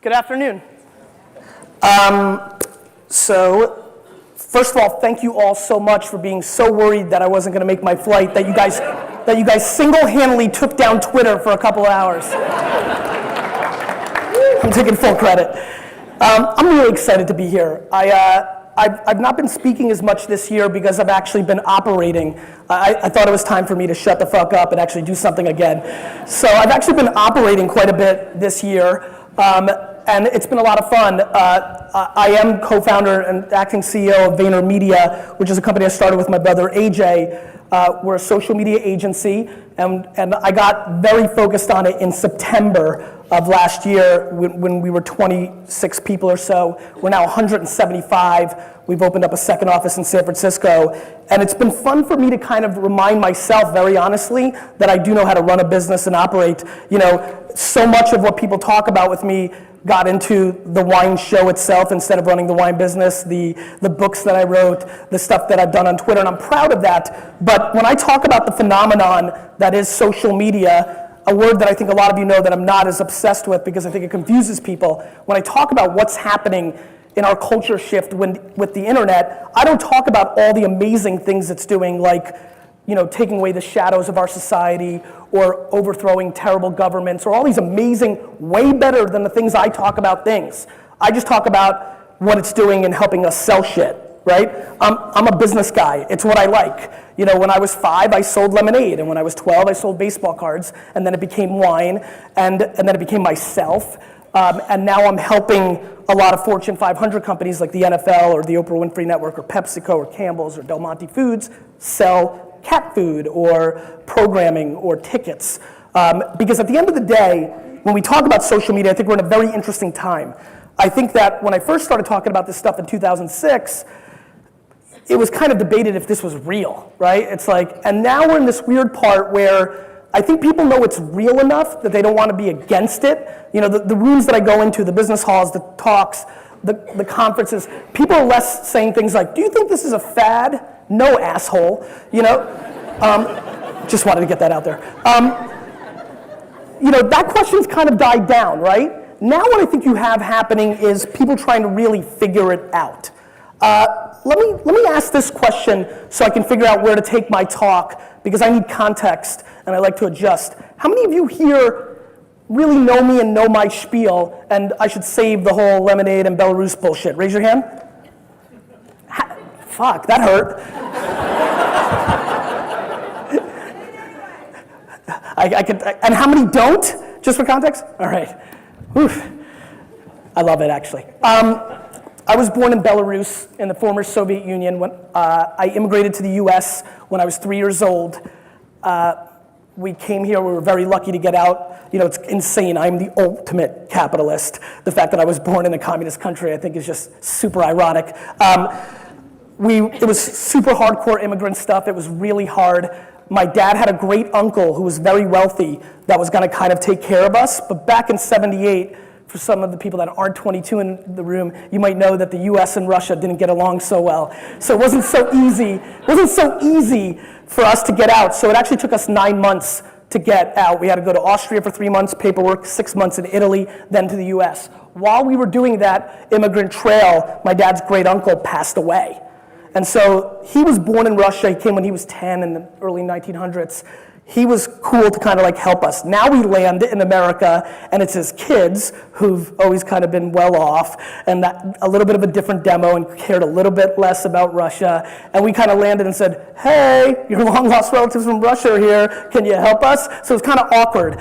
Good afternoon. So, first of all, thank you all so much for being so worried that I wasn't going to make my flight, that you guys single-handedly took down Twitter for a couple of hours. I'm taking full credit. I'm really excited to be here. I've not been speaking as much this year because I've actually been operating. I thought it was time for me to shut the fuck up and actually do something again. So I've actually been operating quite a bit this year. And it's been a lot of fun. I am co-founder and acting CEO of Vaynermedia, which is a company I started with my brother AJ. We're a social media agency, and I got very focused on it in September of last year when we were 26 people or so. We're now 175. We've opened up a second office in San Francisco, and it's been fun for me to kind of remind myself, very honestly, that I do know how to run a business and operate. You know, so much of what people talk about with me got into the wine show itself instead of running the wine business, the books that I wrote, the stuff that I've done on Twitter, and I'm proud of that. But when I talk about the phenomenon that is social media, a word that I think a lot of you know that I'm not as obsessed with because I think it confuses people, when I talk about what's happening in our culture shift with the internet, I don't talk about all the amazing things it's doing, like, you know, taking away the shadows of our society or overthrowing terrible governments or all these amazing, way better than the things I talk about things. I just talk about what it's doing and helping us sell shit, right? I'm a business guy. It's what I like. You know, when I was 5, I sold lemonade, and when I was 12, I sold baseball cards, and then it became wine, and then it became myself, and now I'm helping a lot of Fortune 500 companies like the NFL or the Oprah Winfrey Network or PepsiCo or Campbell's or Del Monte Foods sell cat food or programming or tickets. Because at the end of the day, when we talk about social media, I think we're in a very interesting time. I think that when I first started talking about this stuff in 2006, it was kind of debated if this was real, right? It's like, and now we're in this weird part where I think people know it's real enough that they don't want to be against it. You know, the rooms that I go into, the business halls, the talks, the conferences, people are less saying things like, do you think this is a fad? No, asshole, you know? Just wanted to get that out there. You know, that question's kind of died down, right? Now what I think you have happening is people trying to really figure it out. Let me ask this question so I can figure out where to take my talk, because I need context and I like to adjust. How many of you here really know me and know my spiel, and I should save the whole lemonade and Belarus bullshit? Raise your hand. Fuck, that hurt. I could, and how many don't? Just for context? All right. Oof. I love it, actually. I was born in Belarus in the former Soviet Union. When I immigrated to the US when I was 3 years old. We came here, we were very lucky to get out. You know, it's insane. I'm the ultimate capitalist. The fact that I was born in a communist country, I think, is just super ironic. It was super hardcore immigrant stuff. It was really hard. My dad had a great uncle who was very wealthy that was going to kind of take care of us. But back in '78, for some of the people that aren't 22 in the room, you might know that the US and Russia didn't get along so well. So it wasn't so easy. It wasn't so easy for us to get out. So it actually took us 9 months to get out. We had to go to Austria for 3 months, paperwork, 6 months in Italy, then to the US. While we were doing that immigrant trail, my dad's great uncle passed away. And so he was born in Russia. He came when he was 10 in the early 1900s. He was cool to kind of like help us. Now we land in America, and it's his kids who've always kind of been well off, and that, a little bit of a different demo, and cared a little bit less about Russia. And we kind of landed and said, hey, your long lost relatives from Russia are here. Can you help us? So it was kind of awkward.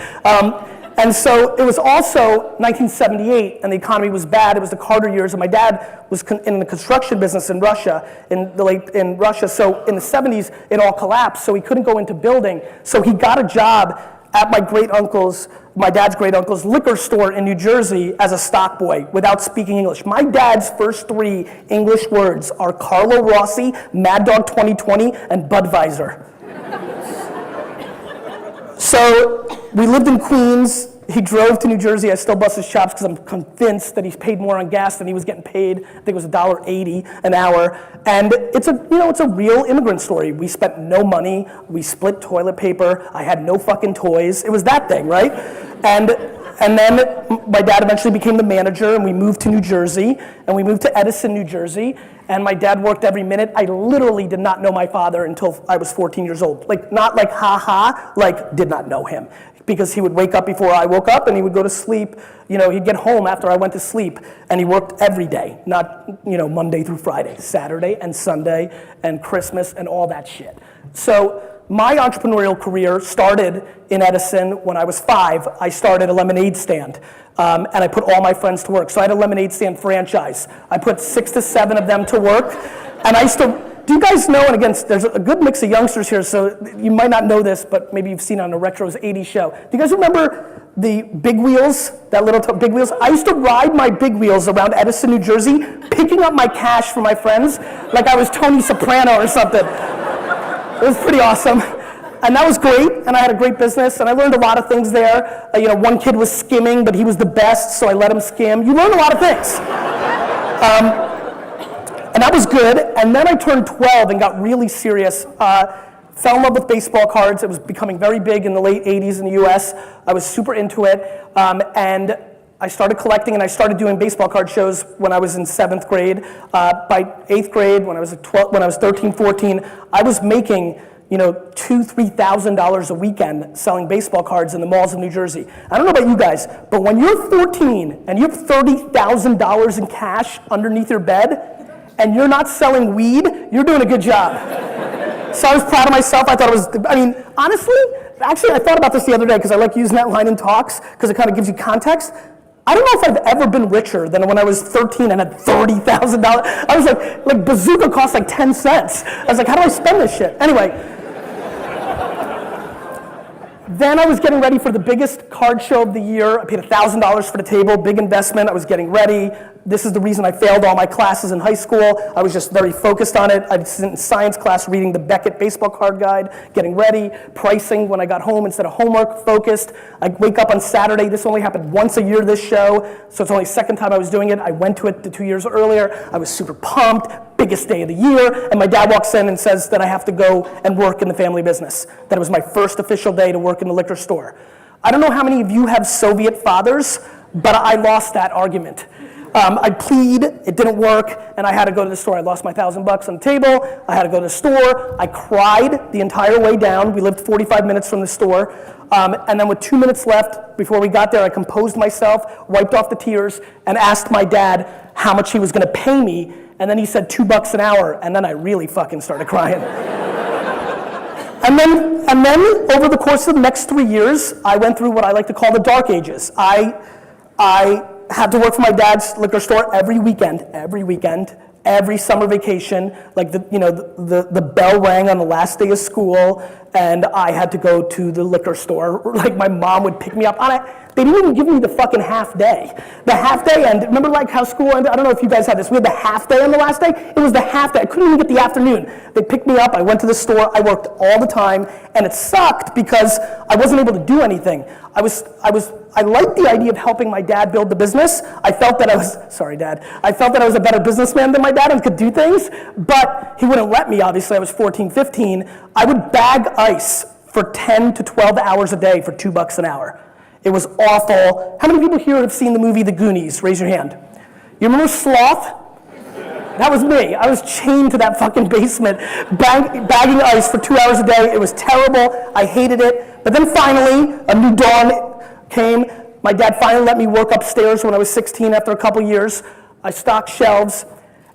And so it was also 1978, and the economy was bad. It was the Carter years, and my dad was in the construction business in Russia, in Russia. So in the 70s, it all collapsed, so he couldn't go into building. So he got a job at my dad's great uncle's liquor store in New Jersey as a stock boy without speaking English. My dad's first 3 English words are Carlo Rossi, Mad Dog 2020, and Budweiser. So we lived in Queens. He drove to New Jersey. I still bust his chops because I'm convinced that he's paid more on gas than he was getting paid. I think it was $1.80 an hour. And it's a real immigrant story. We spent no money. We split toilet paper. I had no fucking toys. It was that thing, right? And And then my dad eventually became the manager, and we moved to New Jersey, and we moved to Edison, New Jersey, and my dad worked every minute. I literally did not know my father until I was 14 years old. Like, not like ha-ha, like did not know him. Because he would wake up before I woke up, and he would go to sleep. You know, he'd get home after I went to sleep, and he worked every day, not, you know, Monday through Friday, Saturday and Sunday and Christmas and all that shit. So my entrepreneurial career started in Edison when I was 5. I started a lemonade stand, and I put all my friends to work. So I had a lemonade stand franchise. I put 6 to 7 of them to work, and I used to. Do you guys know, and again, there's a good mix of youngsters here, so you might not know this, but maybe you've seen it on a Retro's 80s show. Do you guys remember the big wheels, that little big wheels? I used to ride my big wheels around Edison, New Jersey, picking up my cash for my friends like I was Tony Soprano or something. It was pretty awesome. And that was great, and I had a great business, and I learned a lot of things there. You know, one kid was skimming, but he was the best, so I let him skim. You learn a lot of things. And that was good, and then I turned 12 and got really serious. Fell in love with baseball cards. It was becoming very big in the late 80s in the US. I was super into it, and I started collecting, and I started doing baseball card shows when I was in 7th grade. By 8th grade, when I was 13, 14, I was making, you know, $2,000, $3,000 a weekend selling baseball cards in the malls of New Jersey. I don't know about you guys, but when you're 14 and you have $30,000 in cash underneath your bed, and you're not selling weed, you're doing a good job. So I was proud of myself. I thought it was, I mean, honestly, actually I thought about this the other day because I like using that line in talks because it kind of gives you context. I don't know if I've ever been richer than when I was 13 and had $30,000. I was like bazooka cost like 10 cents. I was like, how do I spend this shit? Anyway. Then I was getting ready for the biggest card show of the year. I paid $1,000 for the table, big investment. I was getting ready. This is the reason I failed all my classes in high school. I was just very focused on it. I was in science class reading the Beckett baseball card guide, getting ready, pricing when I got home instead of homework, focused. I wake up on Saturday. This only happened once a year, this show, so it's only the second time I was doing it. I went to it the 2 years earlier. I was super pumped, biggest day of the year, and my dad walks in and says that I have to go and work in the family business. That it was my first official day to work in the liquor store. I don't know how many of you have Soviet fathers, but I lost that argument. I plead, it didn't work, and I had to go to the store. I lost my $1,000 on the table. I had to go to the store. I cried the entire way down. We lived 45 minutes from the store. And then with 2 minutes left before we got there, I composed myself, wiped off the tears, and asked my dad how much he was gonna pay me. And then he said $2 an hour, and then I really fucking started crying. And then over the course of the next 3 years, I went through what I like to call the dark ages. I had to work for my dad's liquor store every weekend, every summer vacation. Like the bell rang on the last day of school, and I had to go to the liquor store. Like my mom would pick me up on it. They didn't even give me the fucking half day. The half day ended. Remember like how school ended? I don't know if you guys had this. We had the half day on the last day. It was the half day. I couldn't even get the afternoon. They picked me up. I went to the store. I worked all the time, and it sucked because I wasn't able to do anything. I liked the idea of helping my dad build the business. I felt that I was a better businessman than my dad and could do things, but he wouldn't let me, obviously. I was 14, 15. I would bag ice for 10 to 12 hours a day for $2 an hour. It was awful. How many people here have seen the movie The Goonies? Raise your hand. You remember Sloth? That was me. I was chained to that fucking basement, bagging ice for 2 hours a day. It was terrible. I hated it. But then finally, a new dawn came. My dad finally let me work upstairs when I was 16 after a couple years. I stocked shelves.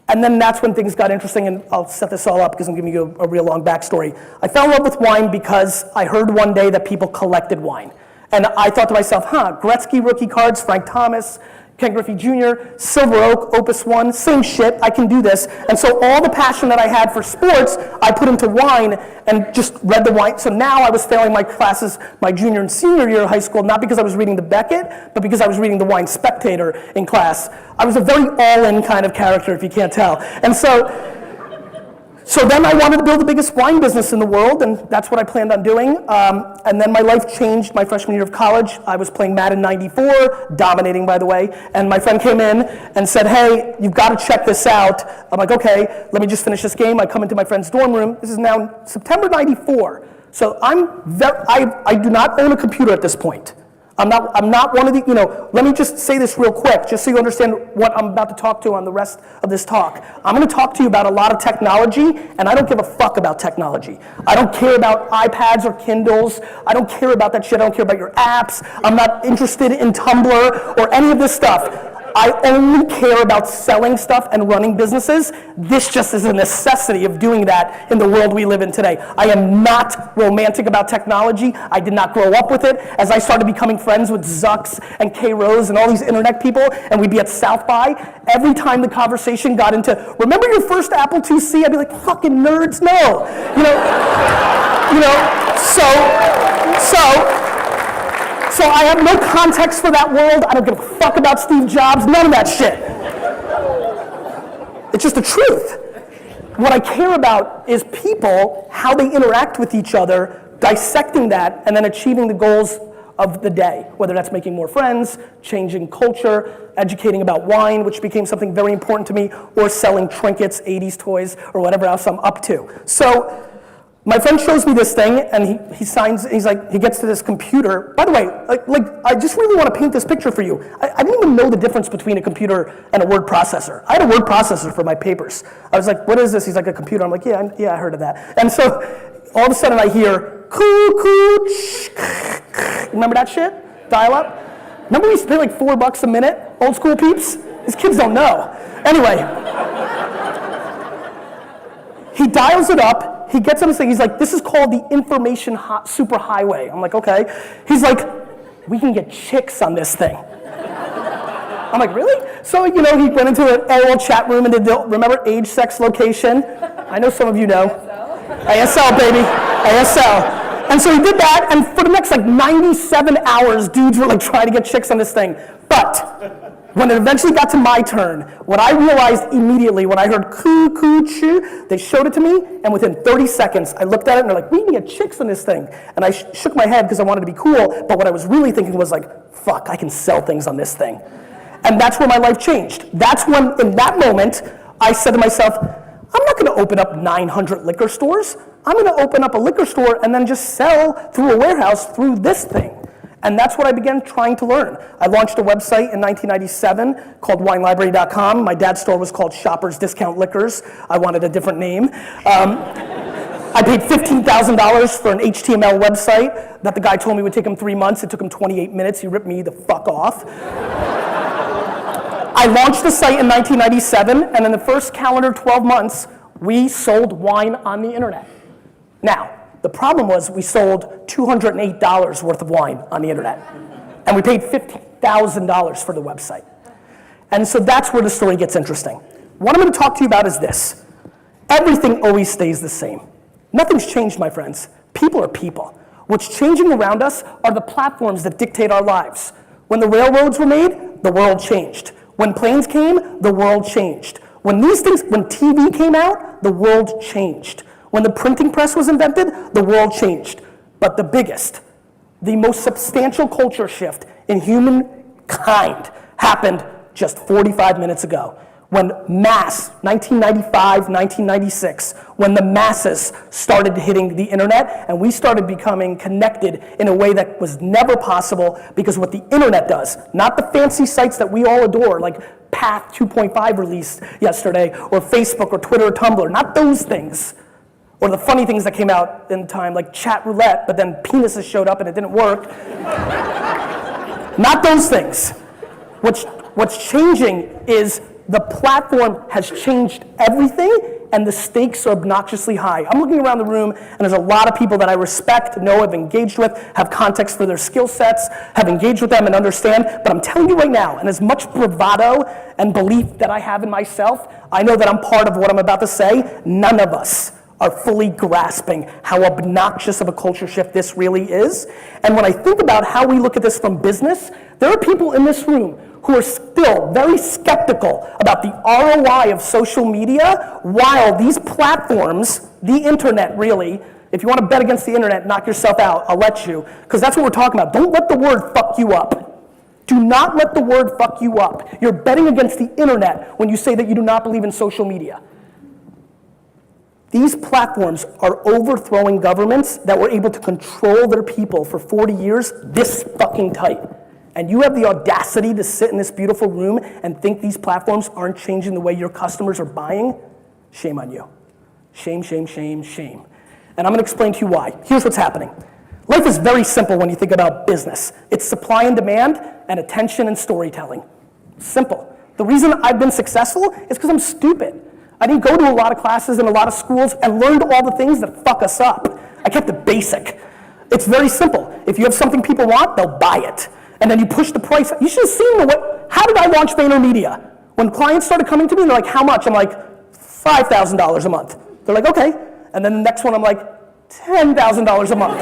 And then that's when things got interesting, and I'll set this all up because I'm giving you a real long backstory. I fell in love with wine because I heard one day that people collected wine. And I thought to myself, Gretzky rookie cards, Frank Thomas, Ken Griffey Jr., Silver Oak, Opus One, same shit, I can do this. And so all the passion that I had for sports, I put into wine and just read the wine. So now I was failing my classes my junior and senior year of high school, not because I was reading the Beckett, but because I was reading the Wine Spectator in class. I was a very all-in kind of character, if you can't tell. And so then I wanted to build the biggest wine business in the world, and that's what I planned on doing. And then my life changed my freshman year of college. I was playing Madden 94, dominating, by the way, and my friend came in and said, hey, you've got to check this out. I'm like, okay, let me just finish this game. I come into my friend's dorm room. This is now September 94. So I do not own a computer at this point. I'm not one of the, let me just say this real quick, just so you understand what I'm about to talk to on the rest of this talk. I'm going to talk to you about a lot of technology, and I don't give a fuck about technology. I don't care about iPads or Kindles. I don't care about that shit. I don't care about your apps. I'm not interested in Tumblr or any of this stuff. I only care about selling stuff and running businesses. This just is a necessity of doing that in the world we live in today. I am not romantic about technology. I did not grow up with it. As I started becoming friends with Zucks and K. Rose and all these internet people, and we'd be at South by, every time the conversation got into, remember your first Apple IIc? I'd be like, fucking nerds, no. So I have no context for that world. I don't give a fuck about Steve Jobs, none of that shit. It's just the truth. What I care about is people, how they interact with each other, dissecting that, and then achieving the goals of the day, whether that's making more friends, changing culture, educating about wine, which became something very important to me, or selling trinkets, 80s toys, or whatever else I'm up to. So, my friend shows me this thing, and he signs, he's like, he gets to this computer. By the way, I just really want to paint this picture for you. I didn't even know the difference between a computer and a word processor. I had a word processor for my papers. I was like, what is this? He's like, a computer. I'm like, yeah, I heard of that. And so, all of a sudden I hear, coo, remember that shit? Dial up? Remember we used to pay like $4 a minute? Old school peeps? These kids don't know. Anyway, he dials it up. He gets on this thing, he's like, this is called the information superhighway. I'm like, okay. He's like, we can get chicks on this thing. I'm like, really? So, he went into an AOL chat room and did remember age, sex, location? I know some of you know. ASL, baby, ASL. And so he did that, and for the next 97 hours, dudes were trying to get chicks on this thing. But when it eventually got to my turn, what I realized immediately when I heard coo, choo, they showed it to me, and within 30 seconds, I looked at it and they're like, we can get chicks on this thing. And I shook my head because I wanted to be cool, but what I was really thinking was fuck, I can sell things on this thing. And that's where my life changed. That's when, in that moment, I said to myself, I'm not gonna open up 900 liquor stores. I'm gonna open up a liquor store and then just sell through a warehouse through this thing. And that's what I began trying to learn. I launched a website in 1997 called winelibrary.com. My dad's store was called Shoppers Discount Liquors. I wanted a different name. I paid $15,000 for an HTML website that the guy told me would take him 3 months. It took him 28 minutes. He ripped me the fuck off. I launched the site in 1997, and in the first calendar 12 months, we sold wine on the internet. Now, the problem was we sold $208 worth of wine on the internet. And we paid $15,000 for the website. And so that's where the story gets interesting. What I'm going to talk to you about is this. Everything always stays the same. Nothing's changed, my friends. People are people. What's changing around us are the platforms that dictate our lives. When the railroads were made, the world changed. When planes came, the world changed. When TV came out, the world changed. When the printing press was invented, the world changed. But the biggest, the most substantial culture shift in humankind happened just 45 minutes ago. When 1995, 1996, when the masses started hitting the internet and we started becoming connected in a way that was never possible because what the internet does, not the fancy sites that we all adore, like Path 2.5 released yesterday, or Facebook or Twitter or Tumblr, not those things. Or the funny things that came out in time, like chat roulette, but then penises showed up and it didn't work. Not those things. What's changing is the platform has changed everything, and the stakes are obnoxiously high. I'm looking around the room, and there's a lot of people that I respect, know, have engaged with, have context for their skill sets, have engaged with them and understand, but I'm telling you right now, and as much bravado and belief that I have in myself, I know that I'm part of what I'm about to say. None of us are fully grasping how obnoxious of a culture shift this really is. And when I think about how we look at this from business, there are people in this room who are still very skeptical about the ROI of social media, while these platforms, the internet really, if you want to bet against the internet, knock yourself out, I'll let you, because that's what we're talking about. Don't let the word fuck you up. Do not let the word fuck you up. You're betting against the internet when you say that you do not believe in social media. These platforms are overthrowing governments that were able to control their people for 40 years this fucking tight. And you have the audacity to sit in this beautiful room and think these platforms aren't changing the way your customers are buying? Shame on you. Shame, shame, shame, shame. And I'm gonna explain to you why. Here's what's happening. Life is very simple when you think about business. It's supply and demand and attention and storytelling. Simple. The reason I've been successful is because I'm stupid. I didn't go to a lot of classes in a lot of schools and learned all the things that fuck us up. I kept it basic. It's very simple. If you have something people want, they'll buy it. And then you push the price. You should have seen how did I launch VaynerMedia? When clients started coming to me, they're like, how much? I'm like, $5,000 a month. They're like, okay. And then the next one, I'm like, $10,000 a month.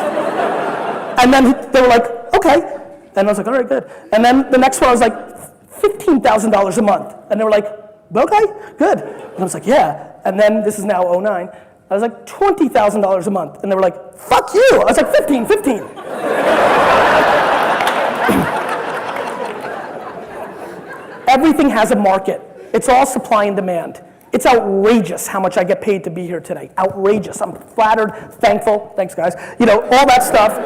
And then they were like, okay. And I was like, all right, good. And then the next one, I was like, $15,000 a month. And they were like, okay, good. And I was like, yeah. And then this is now 2009. I was like, $20,000 a month. And they were like, fuck you. I was like, 15. Everything has a market. It's all supply and demand. It's outrageous how much I get paid to be here today. Outrageous. I'm flattered, thankful. Thanks, guys. You know, all that stuff.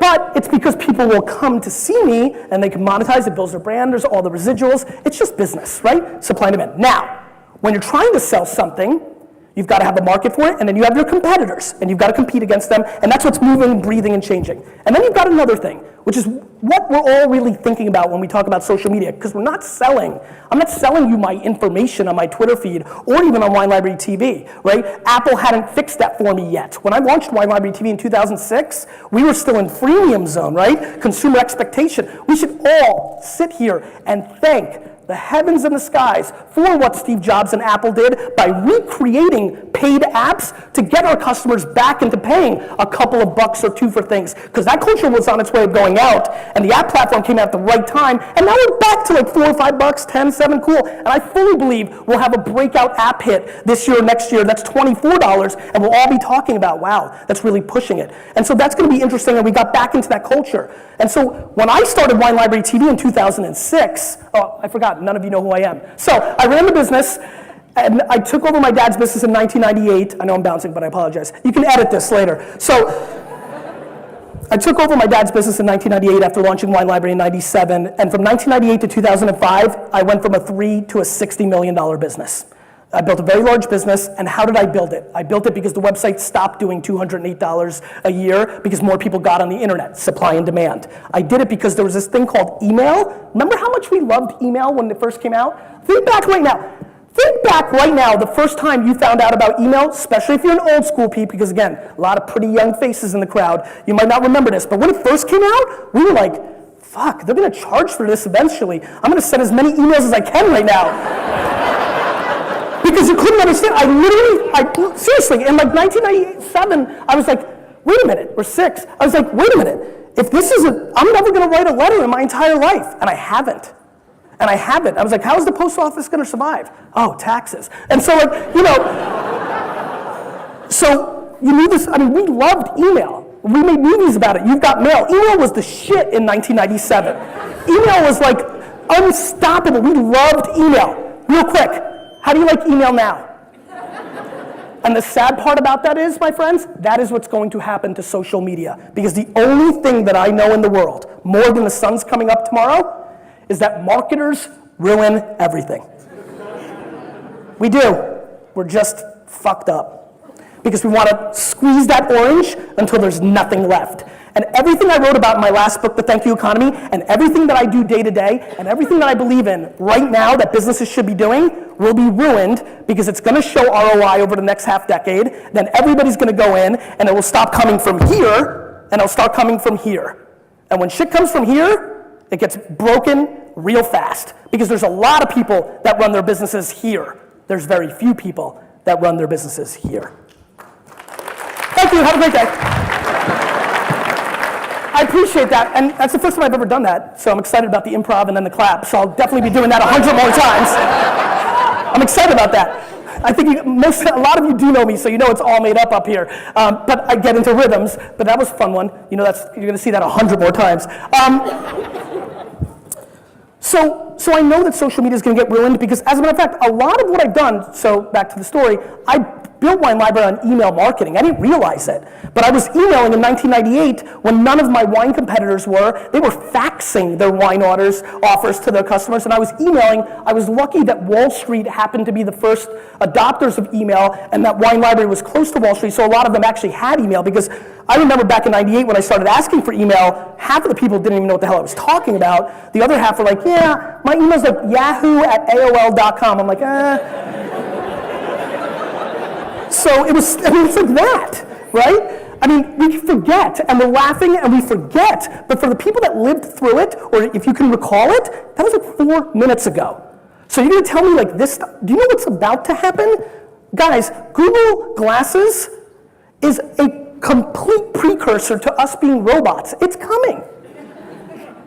But it's because people will come to see me and they can monetize, it builds their brand, there's all the residuals. It's just business, right? Supply and demand. Now, when you're trying to sell something, you've got to have a market for it, and then you have your competitors, and you've got to compete against them, and that's what's moving, breathing, and changing. And then you've got another thing, which is what we're all really thinking about when we talk about social media, because we're not selling. I'm not selling you my information on my Twitter feed, or even on Wine Library TV, right? Apple hadn't fixed that for me yet. When I launched Wine Library TV in 2006, we were still in freemium zone, right? Consumer expectation. We should all sit here and thank the heavens and the skies for what Steve Jobs and Apple did by recreating paid apps to get our customers back into paying a couple of bucks or two for things. Because that culture was on its way of going out, and the app platform came out at the right time, and now we're back to like $4 or $5, 10, 7, cool. And I fully believe we'll have a breakout app hit this year or next year that's $24, and we'll all be talking about, wow, that's really pushing it. And so that's gonna be interesting, and we got back into that culture. And so when I started Wine Library TV in 2006, oh, I forgot, none of you know who I am. So I ran the business, and I took over my dad's business in 1998. I know I'm bouncing, but I apologize. You can edit this later. So I took over my dad's business in 1998 after launching Wine Library in 97, and from 1998 to 2005, I went from a $3 to a $60 million business. I built a very large business, and how did I build it? I built it because the website stopped doing $208 a year because more people got on the internet, supply and demand. I did it because there was this thing called email. Remember how much we loved email when it first came out? Think back right now. Think back right now, the first time you found out about email, especially if you're an old school peep, because again, a lot of pretty young faces in the crowd. You might not remember this, but when it first came out, we were like, fuck, they're gonna charge for this eventually. I'm gonna send as many emails as I can right now. Because you couldn't understand. Seriously, in like 1997, I was like, wait a minute, we're 6. I was like, wait a minute, if this isn't, I'm never gonna write a letter in my entire life. And I haven't. I was like, how is the post office gonna survive? Oh, taxes. And so like, you know, so you knew this, I mean, we loved email. We made movies about it. You've got mail. Email was the shit in 1997. Email was like unstoppable. We loved email. Real quick. How do you like email now? And the sad part about that is, my friends, that is what's going to happen to social media. Because the only thing that I know in the world, more than the sun's coming up tomorrow, is that marketers ruin everything. We do. We're just fucked up. Because we want to squeeze that orange until there's nothing left. And everything I wrote about in my last book, The Thank You Economy, and everything that I do day to day, and everything that I believe in right now that businesses should be doing, will be ruined because it's going to show ROI over the next half decade. Then everybody's going to go in, and it will stop coming from here, and it'll start coming from here. And when shit comes from here, it gets broken real fast because there's a lot of people that run their businesses here. There's very few people that run their businesses here. Thank you. Have a great day. I appreciate that, and that's the first time I've ever done that, so I'm excited about the improv and then the clap, so I'll definitely be doing that 100 more times. I'm excited about that. I think a lot of you do know me, so you know it's all made up here, but I get into rhythms, but that was a fun one. You know, you're gonna see that 100 more times. So I know that social media is gonna get ruined because, as a matter of fact, a lot of what I've done, so back to the story, I built Wine Library on email marketing. I didn't realize it. But I was emailing in 1998 when none of my wine competitors were. They were faxing their wine offers to their customers, and I was emailing. I was lucky that Wall Street happened to be the first adopters of email, and that Wine Library was close to Wall Street, so a lot of them actually had email, because I remember back in 98 when I started asking for email, half of the people didn't even know what the hell I was talking about. The other half were like, yeah, my email's like yahoo@aol.com. I'm like, So it was, it's like that, right? I mean, we forget, and we're laughing, and we forget, but for the people that lived through it, or if you can recall it, that was like 4 minutes ago. So you're gonna tell me like this stuff, do you know what's about to happen? Guys, Google Glasses is a complete precursor to us being robots. It's coming.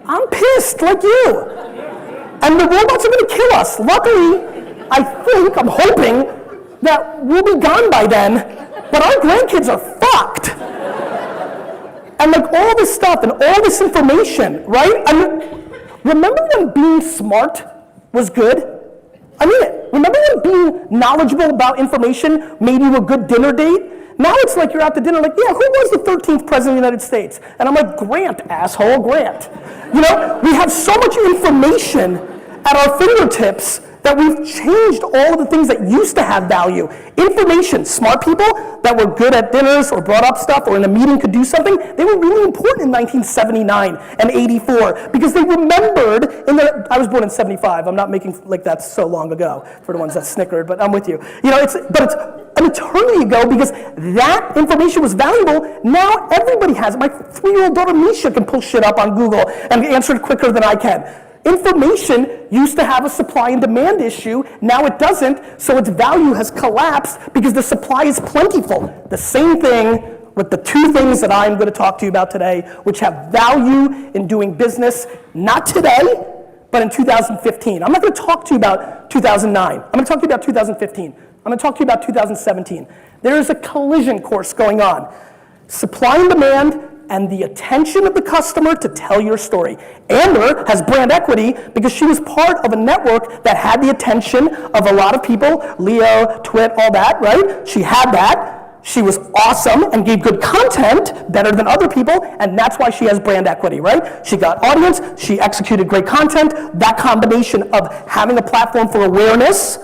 I'm pissed, like you. And the robots are gonna kill us. Luckily, I'm hoping that we'll be gone by then, but our grandkids are fucked. And like all this stuff and all this information, right? I mean, remember when being smart was good? I mean it. Remember when being knowledgeable about information made you a good dinner date? Now it's like you're out to dinner like, yeah, who was the 13th president of the United States? And I'm like, Grant, asshole, Grant. You know, we have so much information at our fingertips that we've changed all of the things that used to have value. Information, smart people that were good at dinners or brought up stuff or in a meeting could do something, they were really important in 1979 and 84 because they remembered I was born in 75, I'm not making like that's so long ago for the ones that snickered, but I'm with you. You know, it's an eternity ago because that information was valuable. Now everybody has it. My 3-year-old daughter Misha can pull shit up on Google and answer it quicker than I can. Information used to have a supply and demand issue, now it doesn't, so its value has collapsed because the supply is plentiful. The same thing with the two things that I'm going to talk to you about today, which have value in doing business, not today, but in 2015. I'm not going to talk to you about 2009. I'm going to talk to you about 2015. I'm going to talk to you about 2017. There is a collision course going on. Supply and demand and the attention of the customer to tell your story. Amber has brand equity because she was part of a network that had the attention of a lot of people, Leo, Twit, all that, right? She had that. She was awesome and gave good content, better than other people, and that's why she has brand equity, right? She got audience, she executed great content. That combination of having a platform for awareness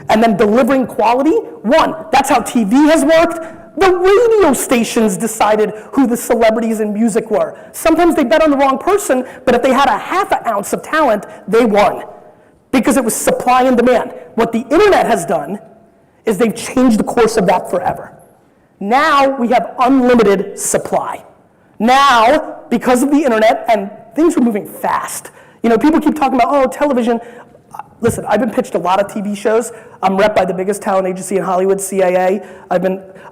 and then delivering quality, that's how TV has worked. The radio stations decided who the celebrities in music were. Sometimes they bet on the wrong person, but if they had a half an ounce of talent, they won. Because it was supply and demand. What the internet has done is they've changed the course of that forever. Now we have unlimited supply. Now, because of the internet, and things are moving fast. You know, people keep talking about, television. Listen, I've been pitched a lot of TV shows. I'm rep by the biggest talent agency in Hollywood, CAA.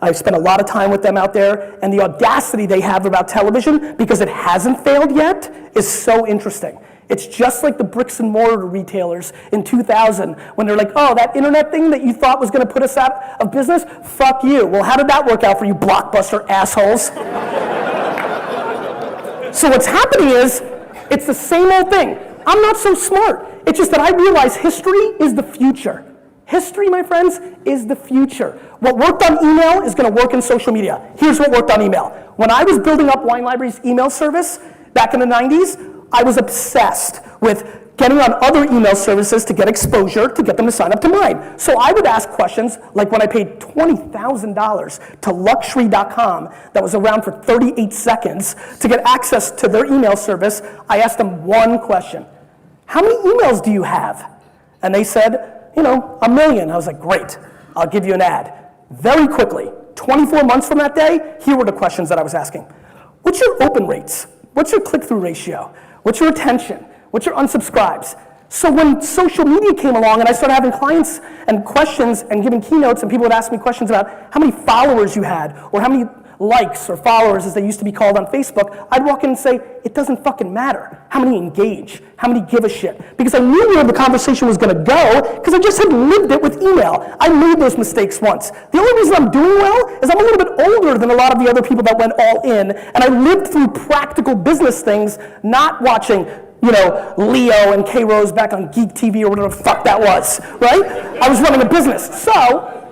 I've spent a lot of time with them out there, and the audacity they have about television, because it hasn't failed yet, is so interesting. It's just like the bricks and mortar retailers in 2000, when they're like, that internet thing that you thought was gonna put us out of business, fuck you. Well, how did that work out for you Blockbuster assholes? So what's happening is, it's the same old thing. I'm not so smart. It's just that I realize history is the future. History, my friends, is the future. What worked on email is going to work in social media. Here's what worked on email. When I was building up Wine Library's email service back in the 90s, I was obsessed with getting on other email services to get exposure, to get them to sign up to mine. So I would ask questions, like when I paid $20,000 to luxury.com, that was around for 38 seconds, to get access to their email service, I asked them one question. How many emails do you have? And they said, 1 million. I was like, great, I'll give you an ad. Very quickly, 24 months from that day, here were the questions that I was asking. What's your open rates? What's your click-through ratio? What's your retention? What's your unsubscribes? So when social media came along and I started having clients and questions and giving keynotes, and people would ask me questions about how many followers you had, or how many likes or followers, as they used to be called on Facebook, I'd walk in and say, it doesn't fucking matter how many engage, how many give a shit. Because I knew where the conversation was gonna go, because I just had lived it with email. I made those mistakes once. The only reason I'm doing well is I'm a little bit older than a lot of the other people that went all in, and I lived through practical business things, not watching Leo and K. Rose back on Geek TV or whatever the fuck that was, right? I was running a business. So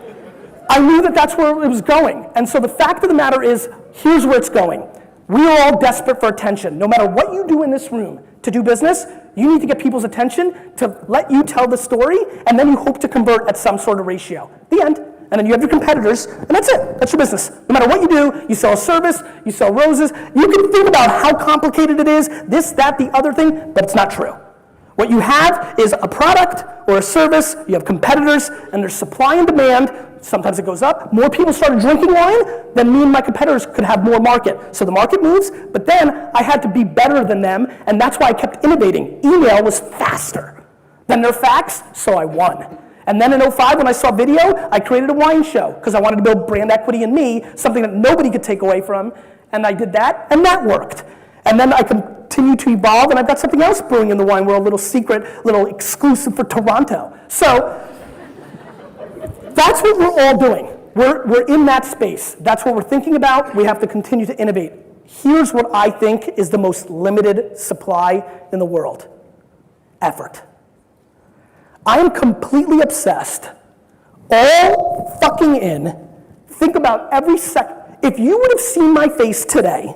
I knew that that's where it was going. And so the fact of the matter is, here's where it's going. We are all desperate for attention. No matter what you do in this room to do business, you need to get people's attention to let you tell the story, and then you hope to convert at some sort of ratio. The end. And then you have your competitors, and that's it. That's your business. No matter what you do, you sell a service, you sell roses. You can think about how complicated it is, this, that, the other thing, but it's not true. What you have is a product or a service, you have competitors, and there's supply and demand. Sometimes it goes up. More people started drinking wine, then me and my competitors could have more market. So the market moves, but then I had to be better than them, and that's why I kept innovating. Email was faster than their fax, so I won. And then in 2005, when I saw video, I created a wine show because I wanted to build brand equity in me, something that nobody could take away from, and I did that, and that worked. And then I continued to evolve, and I've got something else brewing in the wine world, little secret, little exclusive for Toronto. So that's what we're all doing. We're in that space. That's what we're thinking about. We have to continue to innovate. Here's what I think is the most limited supply in the world: effort. I am completely obsessed, all fucking in. Think about every second. If you would have seen my face today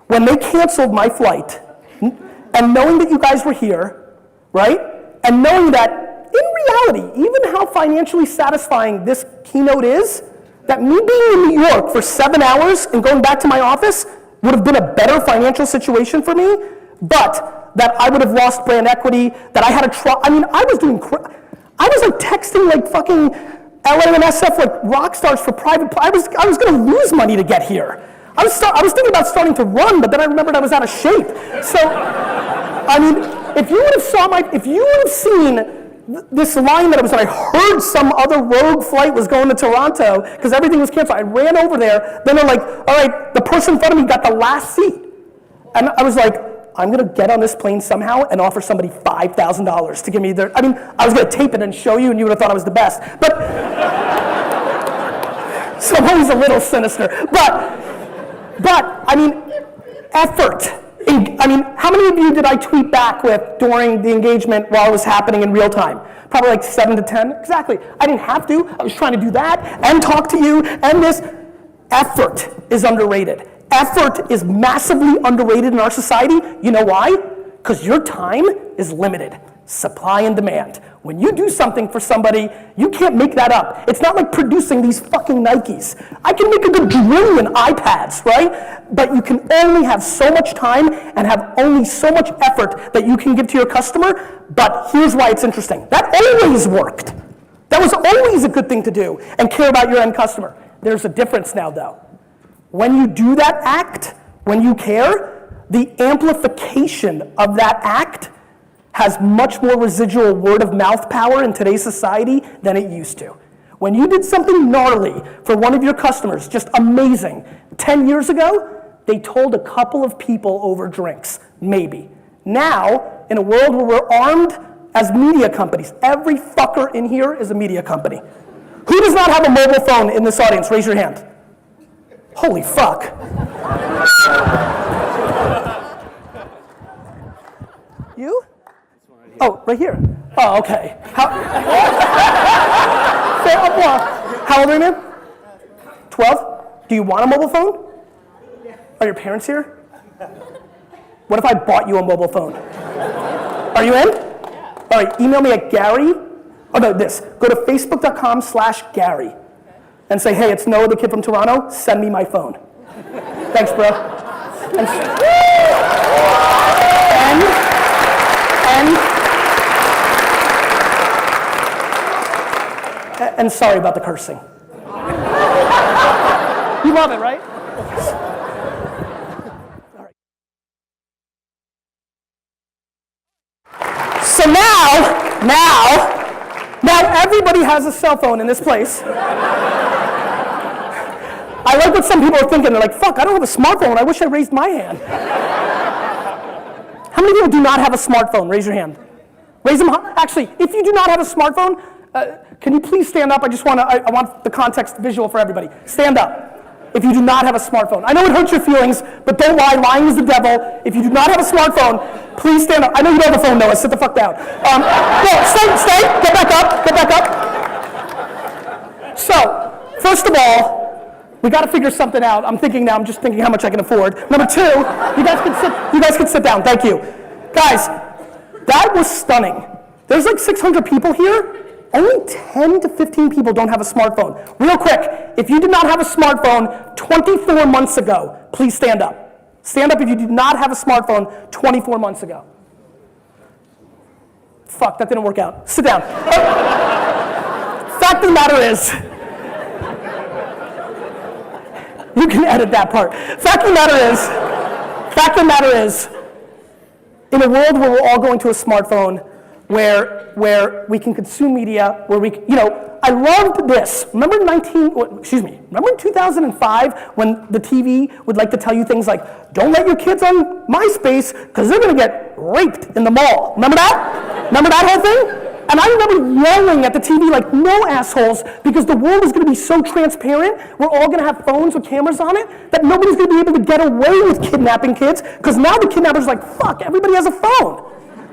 when they canceled my flight, and knowing that you guys were here, right? And knowing that in reality, even how financially satisfying this keynote is, that me being in New York for 7 hours and going back to my office would have been a better financial situation for me, but that I would have lost brand equity, that I had to try. I mean, I was like texting like fucking LA and SF like rock stars for private. I was gonna lose money to get here. I was thinking about starting to run, but then I remembered I was out of shape. So, I mean, if you would have seen this line that I was on, I heard some other rogue flight was going to Toronto because everything was canceled. I ran over there. Then they're like, all right, the person in front of me got the last seat. And I was like, I'm gonna get on this plane somehow and offer somebody $5,000 to give me their, I mean, I was gonna tape it and show you and you would have thought I was the best. But, so I'm always a little sinister. But I mean, effort. I mean, how many of you did I tweet back with during the engagement while it was happening in real time? Probably like 7 to 10, exactly. I didn't have to, I was trying to do that and talk to you and this. Effort is underrated. Effort is massively underrated in our society. You know why? Because your time is limited. Supply and demand. When you do something for somebody, you can't make that up. It's not like producing these fucking Nikes. I can make a good trillion iPads, right? But you can only have so much time and have only so much effort that you can give to your customer. But here's why it's interesting. That always worked. That was always a good thing to do and care about your end customer. There's a difference now, though. When you do that act, when you care, the amplification of that act has much more residual word of mouth power in today's society than it used to. When you did something gnarly for one of your customers, just amazing, 10 years ago, they told a couple of people over drinks, maybe. Now, in a world where we're armed as media companies, every fucker in here is a media company. Who does not have a mobile phone in this audience? Raise your hand. Holy fuck. You? Oh, right here. Oh, okay. How old are you, man? 12? Do you want a mobile phone? Are your parents here? What if I bought you a mobile phone? Are you in? All right, email me at Gary. Oh, no, this. Go to facebook.com/Gary. And say, hey, it's Noah, the kid from Toronto, send me my phone. Thanks, bro. And sorry about the cursing. You love it, right? All right. So now everybody has a cell phone in this place. I like what some people are thinking. They're like, fuck, I don't have a smartphone. I wish I raised my hand. How many people do not have a smartphone? Raise your hand. Raise them. Actually, if you do not have a smartphone, can you please stand up? I want the context visual for everybody. Stand up. If you do not have a smartphone. I know it hurts your feelings, but don't lie. Lying is the devil. If you do not have a smartphone, please stand up. I know you don't have a phone, Noah. Sit the fuck down. No, stay. Get back up. So, First of all, we got to figure something out. I'm just thinking how much I can afford. Number two, you guys can sit down. Thank you. Guys, that was stunning. There's like 600 people here. Only 10 to 15 people don't have a smartphone. Real quick, if you did not have a smartphone 24 months ago, please stand up. Stand up if you did not have a smartphone 24 months ago. Fuck, that didn't work out. Sit down. Fact of the matter is, you can edit that part. Fact of the matter is, in a world where we're all going to a smartphone, where we can consume media, where we, I loved this. Remember in 2005 when the TV would like to tell you things like, don't let your kids on MySpace because they're going to get raped in the mall. Remember that? Remember that whole thing? And I remember yelling at the TV like, no assholes, because the world is going to be so transparent, we're all going to have phones with cameras on it, that nobody's going to be able to get away with kidnapping kids, because now the kidnappers are like, fuck, everybody has a phone.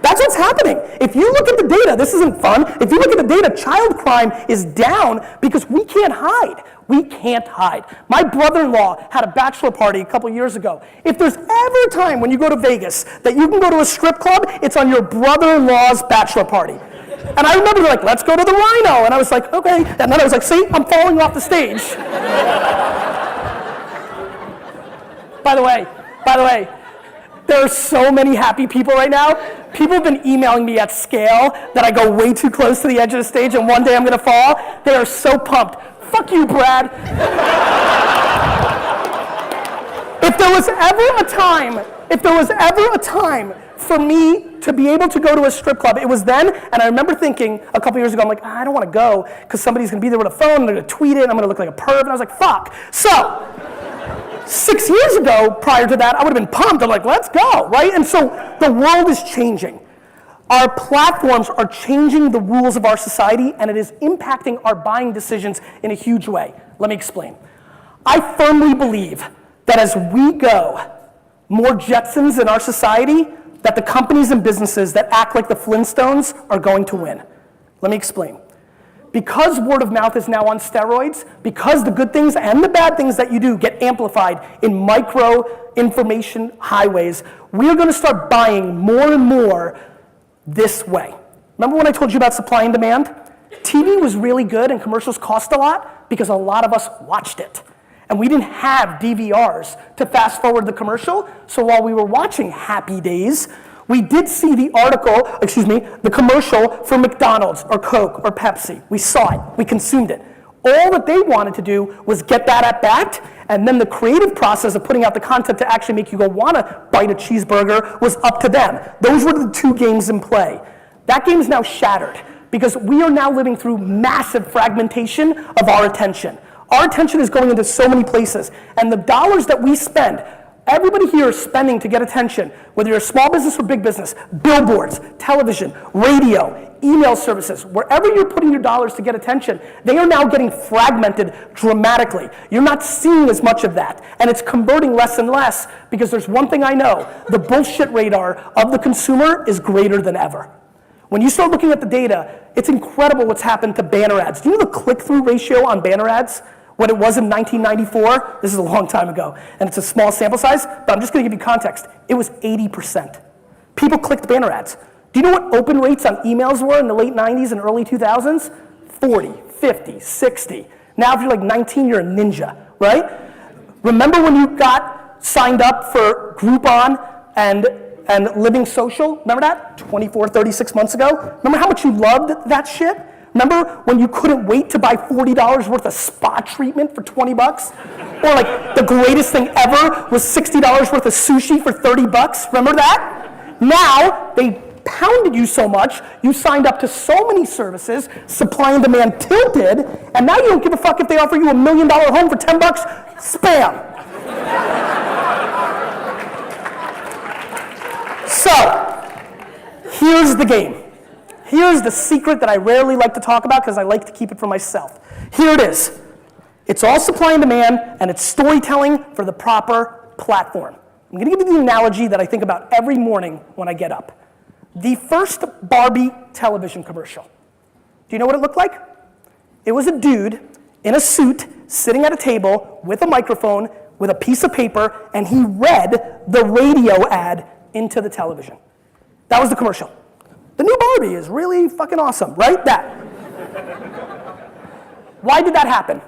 That's what's happening. If you look at the data, this isn't fun. If you look at the data, child crime is down because we can't hide. We can't hide. My brother-in-law had a bachelor party a couple years ago. If there's ever a time when you go to Vegas that you can go to a strip club, it's on your brother-in-law's bachelor party. And I remember they're like, let's go to the Rhino. And I was like, okay. And then I was like, see, I'm falling off the stage. By the way, there are so many happy people right now. People have been emailing me at scale that I go way too close to the edge of the stage and one day I'm gonna fall. They are so pumped. Fuck you, Brad. If there was ever a time for me to be able to go to a strip club, it was then, and I remember thinking a couple years ago, I'm like, I don't wanna go because somebody's gonna be there with a phone, and they're gonna tweet it, and I'm gonna look like a perv, and I was like, fuck. So, 6 years ago, prior to that, I would have been pumped. I'm like, let's go, right? And so the world is changing. Our platforms are changing the rules of our society, and it is impacting our buying decisions in a huge way. Let me explain. I firmly believe that as we go, more Jetsons in our society, that the companies and businesses that act like the Flintstones are going to win. Let me explain. Because word of mouth is now on steroids, because the good things and the bad things that you do get amplified in micro information highways, we're gonna start buying more and more this way. Remember when I told you about supply and demand? TV was really good and commercials cost a lot because a lot of us watched it. And we didn't have DVRs to fast forward the commercial, so while we were watching Happy Days, we did see the commercial for McDonald's or Coke or Pepsi. We saw it, we consumed it. All that they wanted to do was get that at bat, and then the creative process of putting out the content to actually make you go wanna bite a cheeseburger was up to them. Those were the two games in play. That game is now shattered because we are now living through massive fragmentation of our attention. Our attention is going into so many places, and the dollars that we spend, everybody here is spending to get attention, whether you're a small business or big business, billboards, television, radio, email services, wherever you're putting your dollars to get attention, they are now getting fragmented dramatically. You're not seeing as much of that, and it's converting less and less because there's one thing I know, the bullshit radar of the consumer is greater than ever. When you start looking at the data, it's incredible what's happened to banner ads. Do you know the click-through ratio on banner ads? What it was in 1994, this is a long time ago, and it's a small sample size, but I'm just gonna give you context. It was 80%. People clicked banner ads. Do you know what open rates on emails were in the late 90s and early 2000s? 40, 50, 60. Now if you're like 19, you're a ninja, right? Remember when you got signed up for Groupon and Living Social? Remember that? 24, 36 months ago? Remember how much you loved that shit? Remember when you couldn't wait to buy $40 worth of spa treatment for 20 bucks? Or like the greatest thing ever was $60 worth of sushi for 30 bucks? Remember that? Now, they pounded you so much, you signed up to so many services, supply and demand tilted, and now you don't give a fuck if they offer you $1 million home for 10 bucks? Spam. So, here's the game. Here's the secret that I rarely like to talk about because I like to keep it for myself. Here it is. It's all supply and demand, and it's storytelling for the proper platform. I'm gonna give you the analogy that I think about every morning when I get up. The first Barbie television commercial. Do you know what it looked like? It was a dude in a suit sitting at a table with a microphone, with a piece of paper, and he read the radio ad into the television. That was the commercial. The new Barbie is really fucking awesome, right? That. Why did that happen?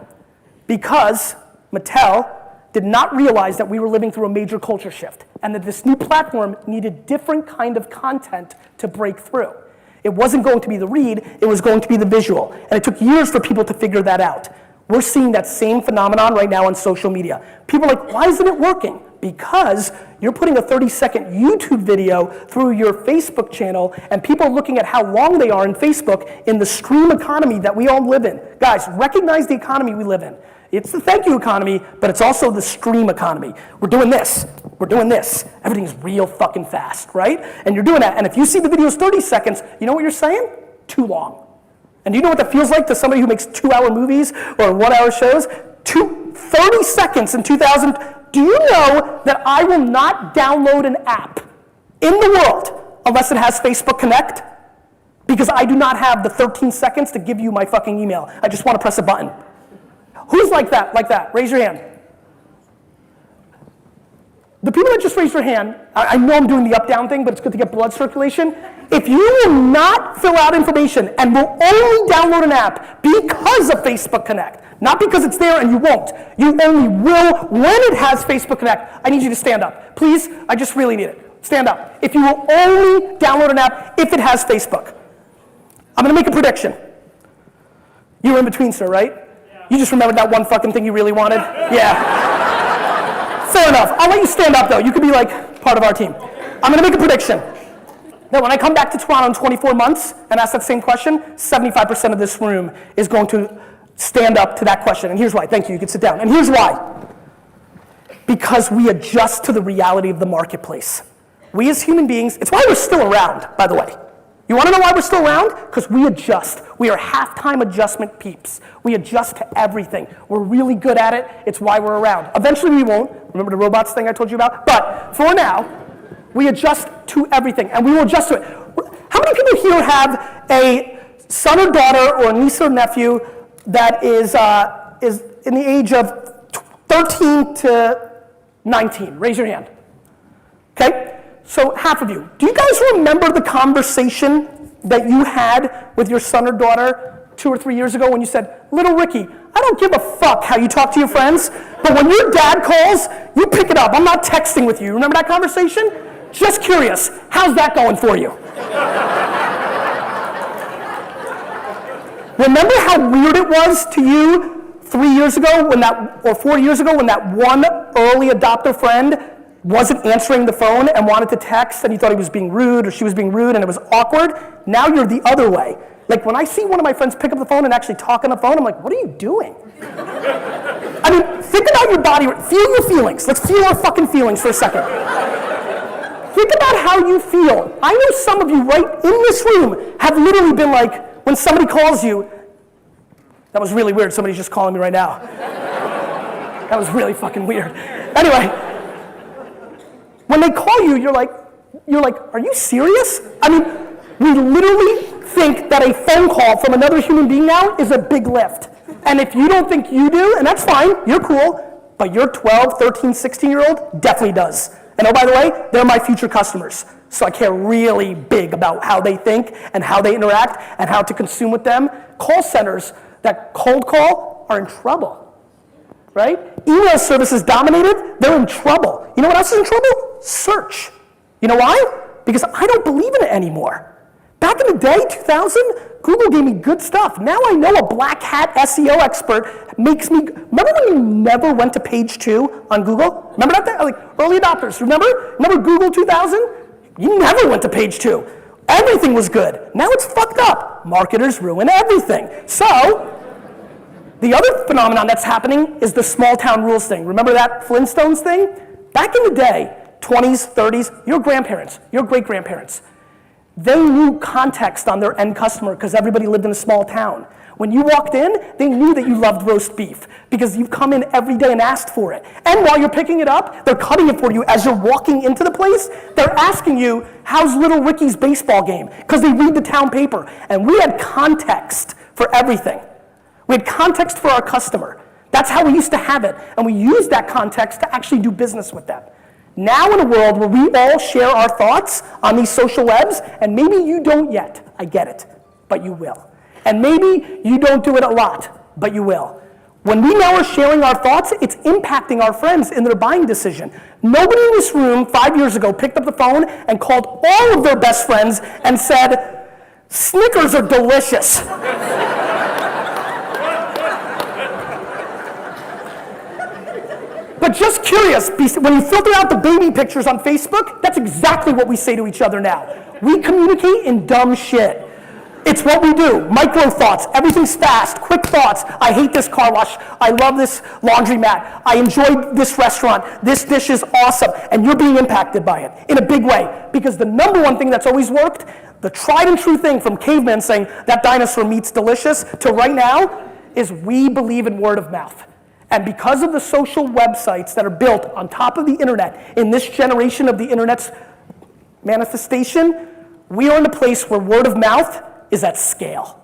Because Mattel did not realize that we were living through a major culture shift and that this new platform needed different kind of content to break through. It wasn't going to be the read, it was going to be the visual. And it took years for people to figure that out. We're seeing that same phenomenon right now on social media. People are like, why isn't it working? Because you're putting a 30-second YouTube video through your Facebook channel and people are looking at how long they are in Facebook in the stream economy that we all live in. Guys, recognize the economy we live in. It's the thank you economy, but it's also the stream economy. We're doing this, we're doing this. Everything's real fucking fast, right? And you're doing that, and if you see the video's 30 seconds, you know what you're saying? Too long. And do you know what that feels like to somebody who makes 2-hour movies or 1-hour shows? 30 seconds in 2000. Do you know that I will not download an app in the world unless it has Facebook Connect? Because I do not have the 13 seconds to give you my fucking email. I just want to press a button. Who's like that? Like that? Raise your hand. The people that just raised their hand, I know I'm doing the up-down thing, but it's good to get blood circulation. If you will not fill out information and will only download an app because of Facebook Connect, not because it's there and you won't, you only will when it has Facebook Connect, I need you to stand up. Please, I just really need it. Stand up. If you will only download an app if it has Facebook. I'm gonna make a prediction. You were in between, sir, right? Yeah. You just remembered that one fucking thing you really wanted? Yeah. Fair enough. I'll let you stand up though. You could be like part of our team. I'm gonna make a prediction. That when I come back to Toronto in 24 months and ask that same question, 75% of this room is going to stand up to that question. And here's why. Thank you. You can sit down. And here's why. Because we adjust to the reality of the marketplace. We as human beings, it's why we're still around, by the way. You want to know why we're still around? Because we adjust. We are halftime adjustment peeps. We adjust to everything. We're really good at it. It's why we're around. Eventually we won't. Remember the robots thing I told you about? But for now, we adjust to everything, and we will adjust to it. How many people here have a son or daughter or a niece or nephew that is in the age of 13 to 19? Raise your hand. Okay? So half of you. Do you guys remember the conversation that you had with your son or daughter 2 or 3 years ago when you said, "Little Ricky, I don't give a fuck how you talk to your friends, but when your dad calls, you pick it up. I'm not texting with you." Remember that conversation? Just curious, how's that going for you? Remember how weird it was to you 3 years ago or 4 years ago when that one early adopter friend wasn't answering the phone and wanted to text and you thought he was being rude or she was being rude and it was awkward? Now you're the other way. Like when I see one of my friends pick up the phone and actually talk on the phone, I'm like, what are you doing? I mean, think about your body, feel your feelings. Let's feel our fucking feelings for a second. Think about how you feel. I know some of you right in this room have literally been like, when somebody calls you, that was really weird, somebody's just calling me right now. That was really fucking weird. Anyway, when they call you, you're like, are you serious? I mean, we literally think that a phone call from another human being now is a big lift. And if you don't think you do, and that's fine, you're cool, but your 12, 13, 16-year-old definitely does. And oh, by the way, they're my future customers. So I care really big about how they think and how they interact and how to consume with them. Call centers that cold call are in trouble, right? Email services dominated, they're in trouble. You know what else is in trouble? Search. You know why? Because I don't believe in it anymore. Back in the day, 2000, Google gave me good stuff. Now I know a black hat SEO expert makes me, remember when you never went to page 2 on Google? Remember that thing? Like early adopters, remember? Remember Google 2000? You never went to page 2. Everything was good. Now it's fucked up. Marketers ruin everything. So, the other phenomenon that's happening is the small town rules thing. Remember that Flintstones thing? Back in the day, 20s, 30s, your grandparents, your great-grandparents, they knew context on their end customer because everybody lived in a small town. When you walked in, they knew that you loved roast beef because you've come in every day and asked for it. And while you're picking it up, they're cutting it for you as you're walking into the place. They're asking you, how's little Ricky's baseball game? Because they read the town paper. And we had context for everything. We had context for our customer. That's how we used to have it. And we used that context to actually do business with them. Now in a world where we all share our thoughts on these social webs, and maybe you don't yet, I get it, but you will. And maybe you don't do it a lot, but you will. When we now are sharing our thoughts, it's impacting our friends in their buying decision. Nobody in this room 5 years ago picked up the phone and called all of their best friends and said, Snickers are delicious. But just curious, when you filter out the baby pictures on Facebook, that's exactly what we say to each other now. We communicate in dumb shit. It's what we do. Micro thoughts. Everything's fast. Quick thoughts. I hate this car wash. I love this laundromat. I enjoyed this restaurant. This dish is awesome. And you're being impacted by it in a big way. Because the number one thing that's always worked, the tried and true thing from cavemen saying that dinosaur meat's delicious to right now, is we believe in word of mouth. And because of the social websites that are built on top of the internet, in this generation of the internet's manifestation, we are in a place where word of mouth is at scale.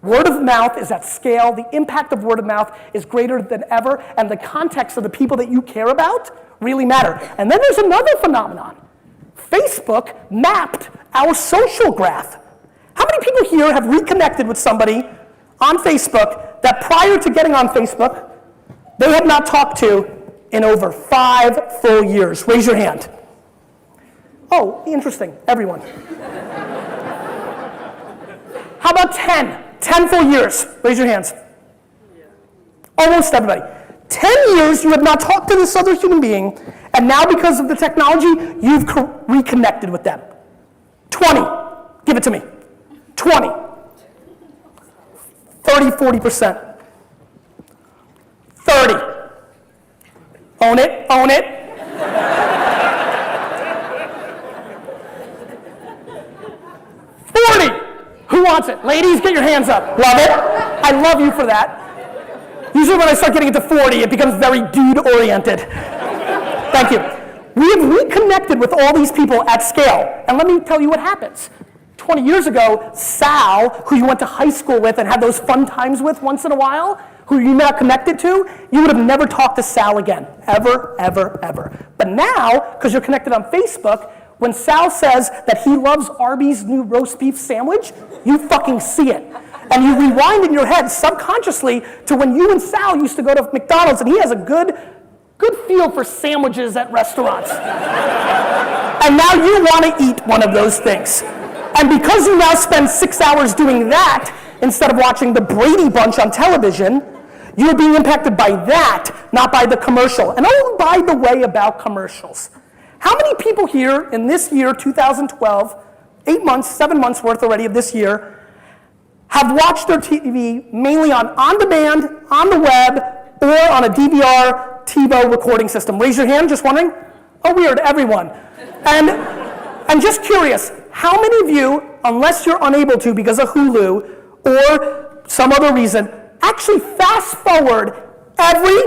Word of mouth is at scale. The impact of word of mouth is greater than ever, and the context of the people that you care about really matter. And then there's another phenomenon. Facebook mapped our social graph. How many people here have reconnected with somebody on Facebook that prior to getting on Facebook, they had not talked to in over 5 full years? Raise your hand. Oh, interesting, everyone. How about 10? 10 full years. Raise your hands. Almost everybody. 10 years you have not talked to this other human being, and now because of the technology, you've reconnected with them. 20. Give it to me. 20. 30, 40%. 30. Own it, own it. 40. Who wants it? Ladies, get your hands up. Love it. I love you for that. Usually when I start getting into 40, it becomes very dude-oriented. Thank you. We have reconnected with all these people at scale. And let me tell you what happens. 20 years ago, Sal, who you went to high school with and had those fun times with once in a while, who you're now connected to, you would have never talked to Sal again. Ever, ever, ever. But now, because you're connected on Facebook, when Sal says that he loves Arby's new roast beef sandwich, you fucking see it. And you rewind in your head subconsciously to when you and Sal used to go to McDonald's, and he has a good feel for sandwiches at restaurants. And now you want to eat one of those things. And because you now spend 6 hours doing that, instead of watching the Brady Bunch on television, you're being impacted by that, not by the commercial. And oh, by the way, about commercials. How many people here in this year, 2012, 8 months, 7 months worth already of this year, have watched their TV mainly on demand, on the web, or on a DVR TiVo recording system? Raise your hand, just wondering. Oh, weird, everyone. And just curious, how many of you, unless you're unable to because of Hulu or some other reason, actually fast forward every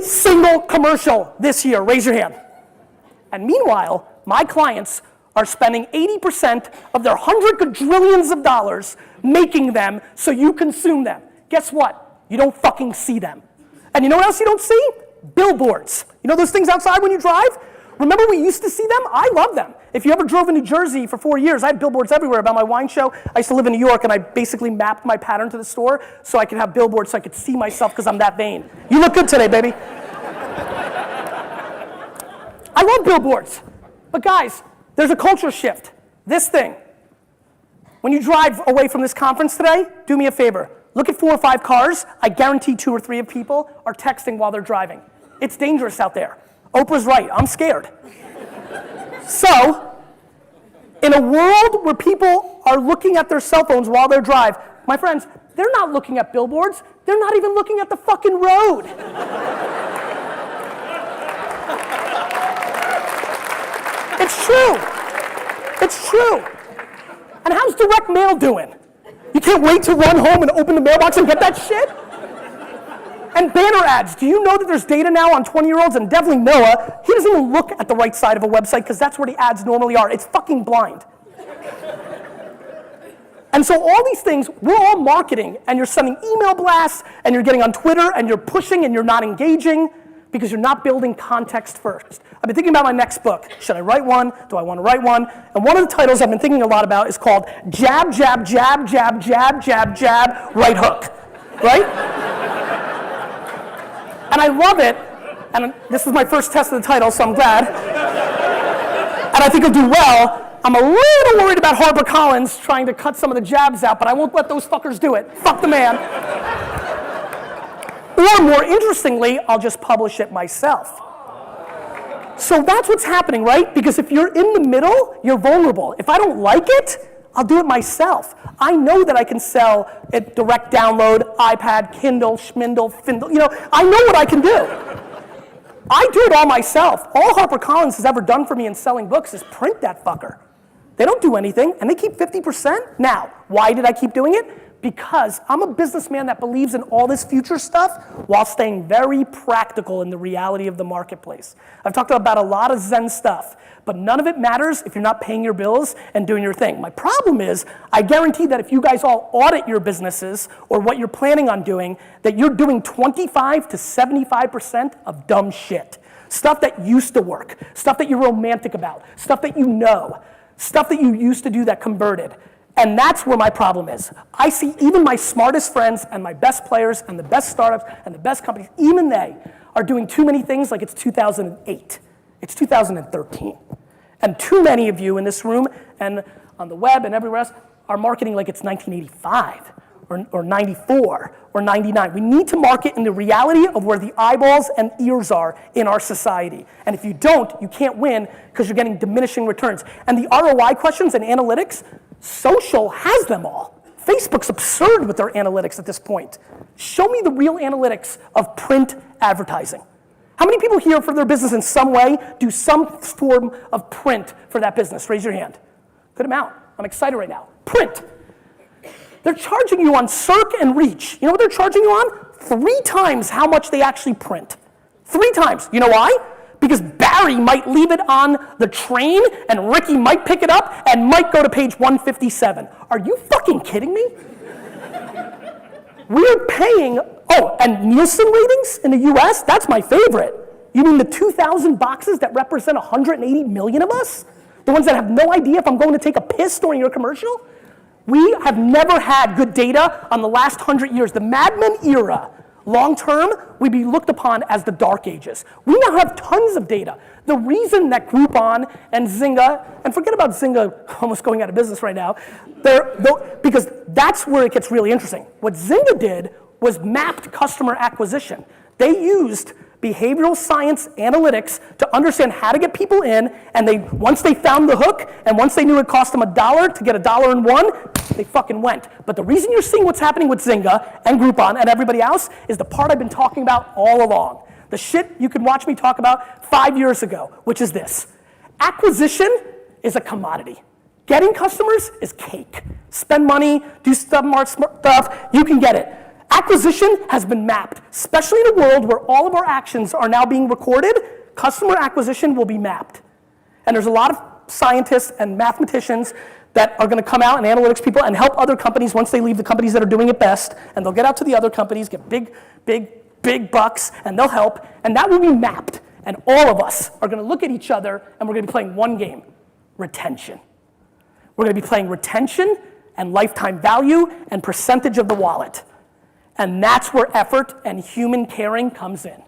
single commercial this year? Raise your hand. And meanwhile, my clients are spending 80% of their $100 quadrillions of dollars making them so you consume them. Guess what? You don't fucking see them. And you know what else you don't see? Billboards. You know those things outside when you drive? Remember we used to see them? I love them. If you ever drove in New Jersey for 4 years, I had billboards everywhere about my wine show. I used to live in New York, and I basically mapped my pattern to the store so I could have billboards so I could see myself because I'm that vain. You look good today, baby. I love billboards. But guys, there's a culture shift. This thing. When you drive away from this conference today, do me a favor. Look at 4 or 5 cars. I guarantee 2 or 3 of people are texting while they're driving. It's dangerous out there. Oprah's right. I'm scared. So, in a world where people are looking at their cell phones while they drive, my friends, they're not looking at billboards. They're not even looking at the fucking road. It's true. It's true. And how's direct mail doing? You can't wait to run home and open the mailbox and get that shit? And banner ads. Do you know that there's data now on 20-year-olds, and definitely Noah, he doesn't even look at the right side of a website because that's where the ads normally are. It's fucking blind. And so all these things, we're all marketing, and you're sending email blasts, and you're getting on Twitter, and you're pushing, and you're not engaging, because you're not building context first. I've been thinking about my next book. Should I write one? Do I want to write one? And one of the titles I've been thinking a lot about is called Jab, Jab, Jab, Jab, Jab, Jab, Jab, Right Hook, right? And I love it, and this is my first test of the title, so I'm glad. And I think it'll do well. I'm a little worried about HarperCollins trying to cut some of the jabs out, but I won't let those fuckers do it. Fuck the man. Or more interestingly, I'll just publish it myself. So that's what's happening, right? Because if you're in the middle, you're vulnerable. If I don't like it, I'll do it myself. I know that I can sell it direct download, iPad, Kindle, Schmindle, Findle. You know, I know what I can do. I do it all myself. All HarperCollins has ever done for me in selling books is print that fucker. They don't do anything, and they keep 50%. Now, why did I keep doing it? Because I'm a businessman that believes in all this future stuff while staying very practical in the reality of the marketplace. I've talked about a lot of Zen stuff, but none of it matters if you're not paying your bills and doing your thing. My problem is, I guarantee that if you guys all audit your businesses or what you're planning on doing, that you're doing 25 to 75% of dumb shit. Stuff that used to work, stuff that you're romantic about, stuff that you know, stuff that you used to do that converted. And that's where my problem is. I see even my smartest friends and my best players and the best startups and the best companies, even they are doing too many things like it's 2008. It's 2013. And too many of you in this room and on the web and everywhere else are marketing like it's 1985 or 94 or 99. We need to market in the reality of where the eyeballs and ears are in our society. And if you don't, you can't win because you're getting diminishing returns. And the ROI questions and analytics, social has them all. Facebook's absurd with their analytics at this point. Show me the real analytics of print advertising. How many people here for their business in some way do some form of print for that business? Raise your hand. Good amount. I'm excited right now. Print. They're charging you on Circ and Reach. You know what they're charging you on? 3 times how much they actually print. 3 times. You know why? Because Barry might leave it on the train and Ricky might pick it up and might go to page 157. Are you fucking kidding me? We're paying, oh, and Nielsen ratings in the US, that's my favorite. You mean the 2,000 boxes that represent 180 million of us? The ones that have no idea if I'm going to take a piss during your commercial? We have never had good data on the last 100 years. The Mad Men era, long term, we'd be looked upon as the dark ages. We now have tons of data. The reason that Groupon and Zynga, and forget about Zynga almost going out of business right now, because that's where it gets really interesting. What Zynga did was mapped customer acquisition. They used behavioral science analytics to understand how to get people in, and once they found the hook, and once they knew it cost them $1 to get $1 they fucking went. But the reason you're seeing what's happening with Zynga and Groupon and everybody else is the part I've been talking about all along. The shit you could watch me talk about 5 years ago, which is this. Acquisition is a commodity. Getting customers is cake. Spend money, do smart stuff, you can get it. Acquisition has been mapped, especially in a world where all of our actions are now being recorded. Customer acquisition will be mapped. And there's a lot of scientists and mathematicians that are going to come out and analytics people and help other companies once they leave the companies that are doing it best, and they'll get out to the other companies, get big bucks, and they'll help, and that will be mapped. And all of us are going to look at each other, and we're going to be playing one game, retention. We're going to be playing retention and lifetime value and percentage of the wallet. And that's where effort and human caring comes in.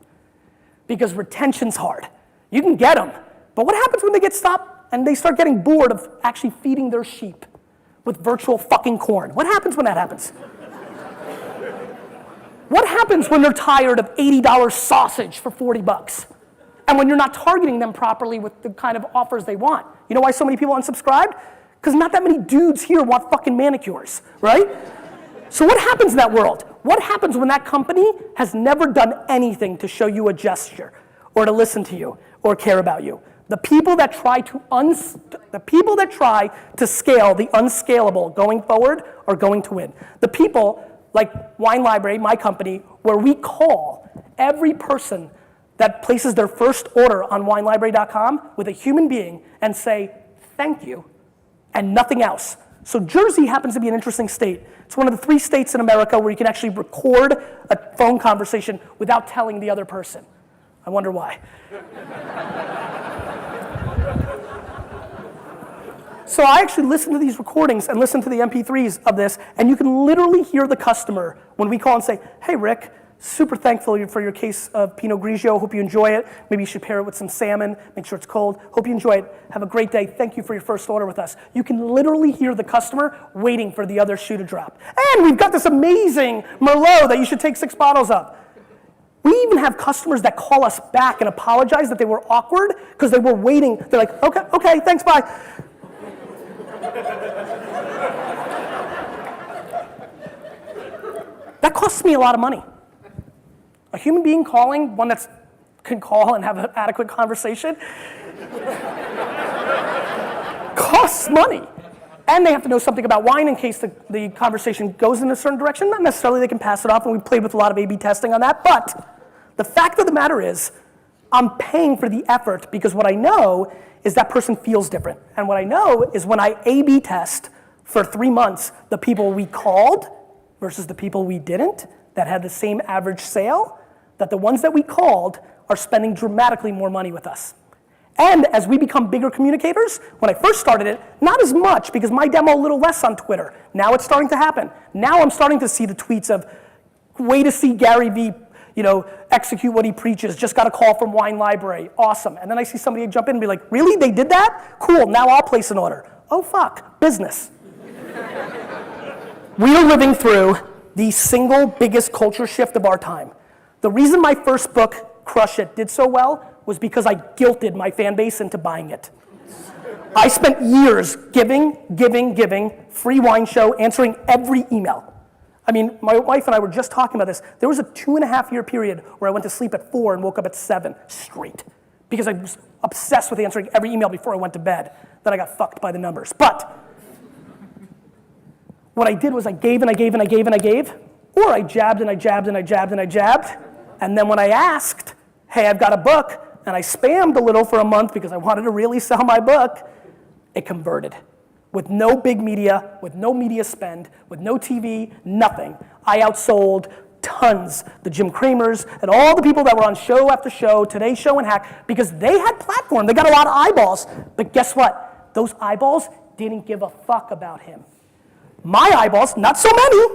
Because retention's hard. You can get them, but what happens when they get stopped and they start getting bored of actually feeding their sheep with virtual fucking corn? What happens when that happens? What happens when they're tired of $80 sausage for 40 bucks? And when you're not targeting them properly with the kind of offers they want? You know why so many people unsubscribed? Because not that many dudes here want fucking manicures, right? So what happens in that world? What happens when that company has never done anything to show you a gesture or to listen to you or care about you? The people that try to scale the unscalable going forward are going to win. The people like Wine Library, my company, where we call every person that places their first order on winelibrary.com with a human being and say, thank you, and nothing else. So Jersey happens to be an interesting state. It's one of the 3 states in America where you can actually record a phone conversation without telling the other person. I wonder why. So I actually listen to these recordings and listen to the MP3s of this, and you can literally hear the customer when we call and say, hey Rick, super thankful for your case of Pinot Grigio, hope you enjoy it. Maybe you should pair it with some salmon, make sure it's cold. Hope you enjoy it, have a great day, thank you for your first order with us. You can literally hear the customer waiting for the other shoe to drop. And we've got this amazing Merlot that you should take 6 bottles of. We even have customers that call us back and apologize that they were awkward because they were waiting. They're like, okay, thanks, bye. That costs me a lot of money. A human being calling, one that can call and have an adequate conversation, costs money. And they have to know something about wine in case the conversation goes in a certain direction. Not necessarily they can pass it off, and we played with a lot of A/B testing on that. But the fact of the matter is, I'm paying for the effort because what I know is that person feels different. And what I know is when I A/B test for 3 months the people we called versus the people we didn't that had the same average sale, that the ones that we called are spending dramatically more money with us. And as we become bigger communicators, when I first started it, not as much because my demo a little less on Twitter. Now it's starting to happen. Now I'm starting to see the tweets of, way to see GaryVee, execute what he preaches, just got a call from Wine Library, awesome. And then I see somebody jump in and be like, really, they did that? Cool, now I'll place an order. Oh fuck, business. We are living through the single biggest culture shift of our time. The reason my first book, Crush It, did so well was because I guilted my fan base into buying it. I spent years giving, free wine show, answering every email. I mean, my wife and I were just talking about this. There was a 2.5-year period where I went to sleep at 4 and woke up at 7 straight because I was obsessed with answering every email before I went to bed. Then I got fucked by the numbers. But what I did was I gave and I gave and I gave and I gave, or I jabbed and I jabbed and I jabbed and I jabbed. And then when I asked, hey, I've got a book, and I spammed a little for a month because I wanted to really sell my book, it converted. With no big media, with no media spend, with no TV, nothing. I outsold tons, the Jim Cramers and all the people that were on show after show, Today Show and Hack, because they had platform, they got a lot of eyeballs, but guess what? Those eyeballs didn't give a fuck about him. My eyeballs, not so many,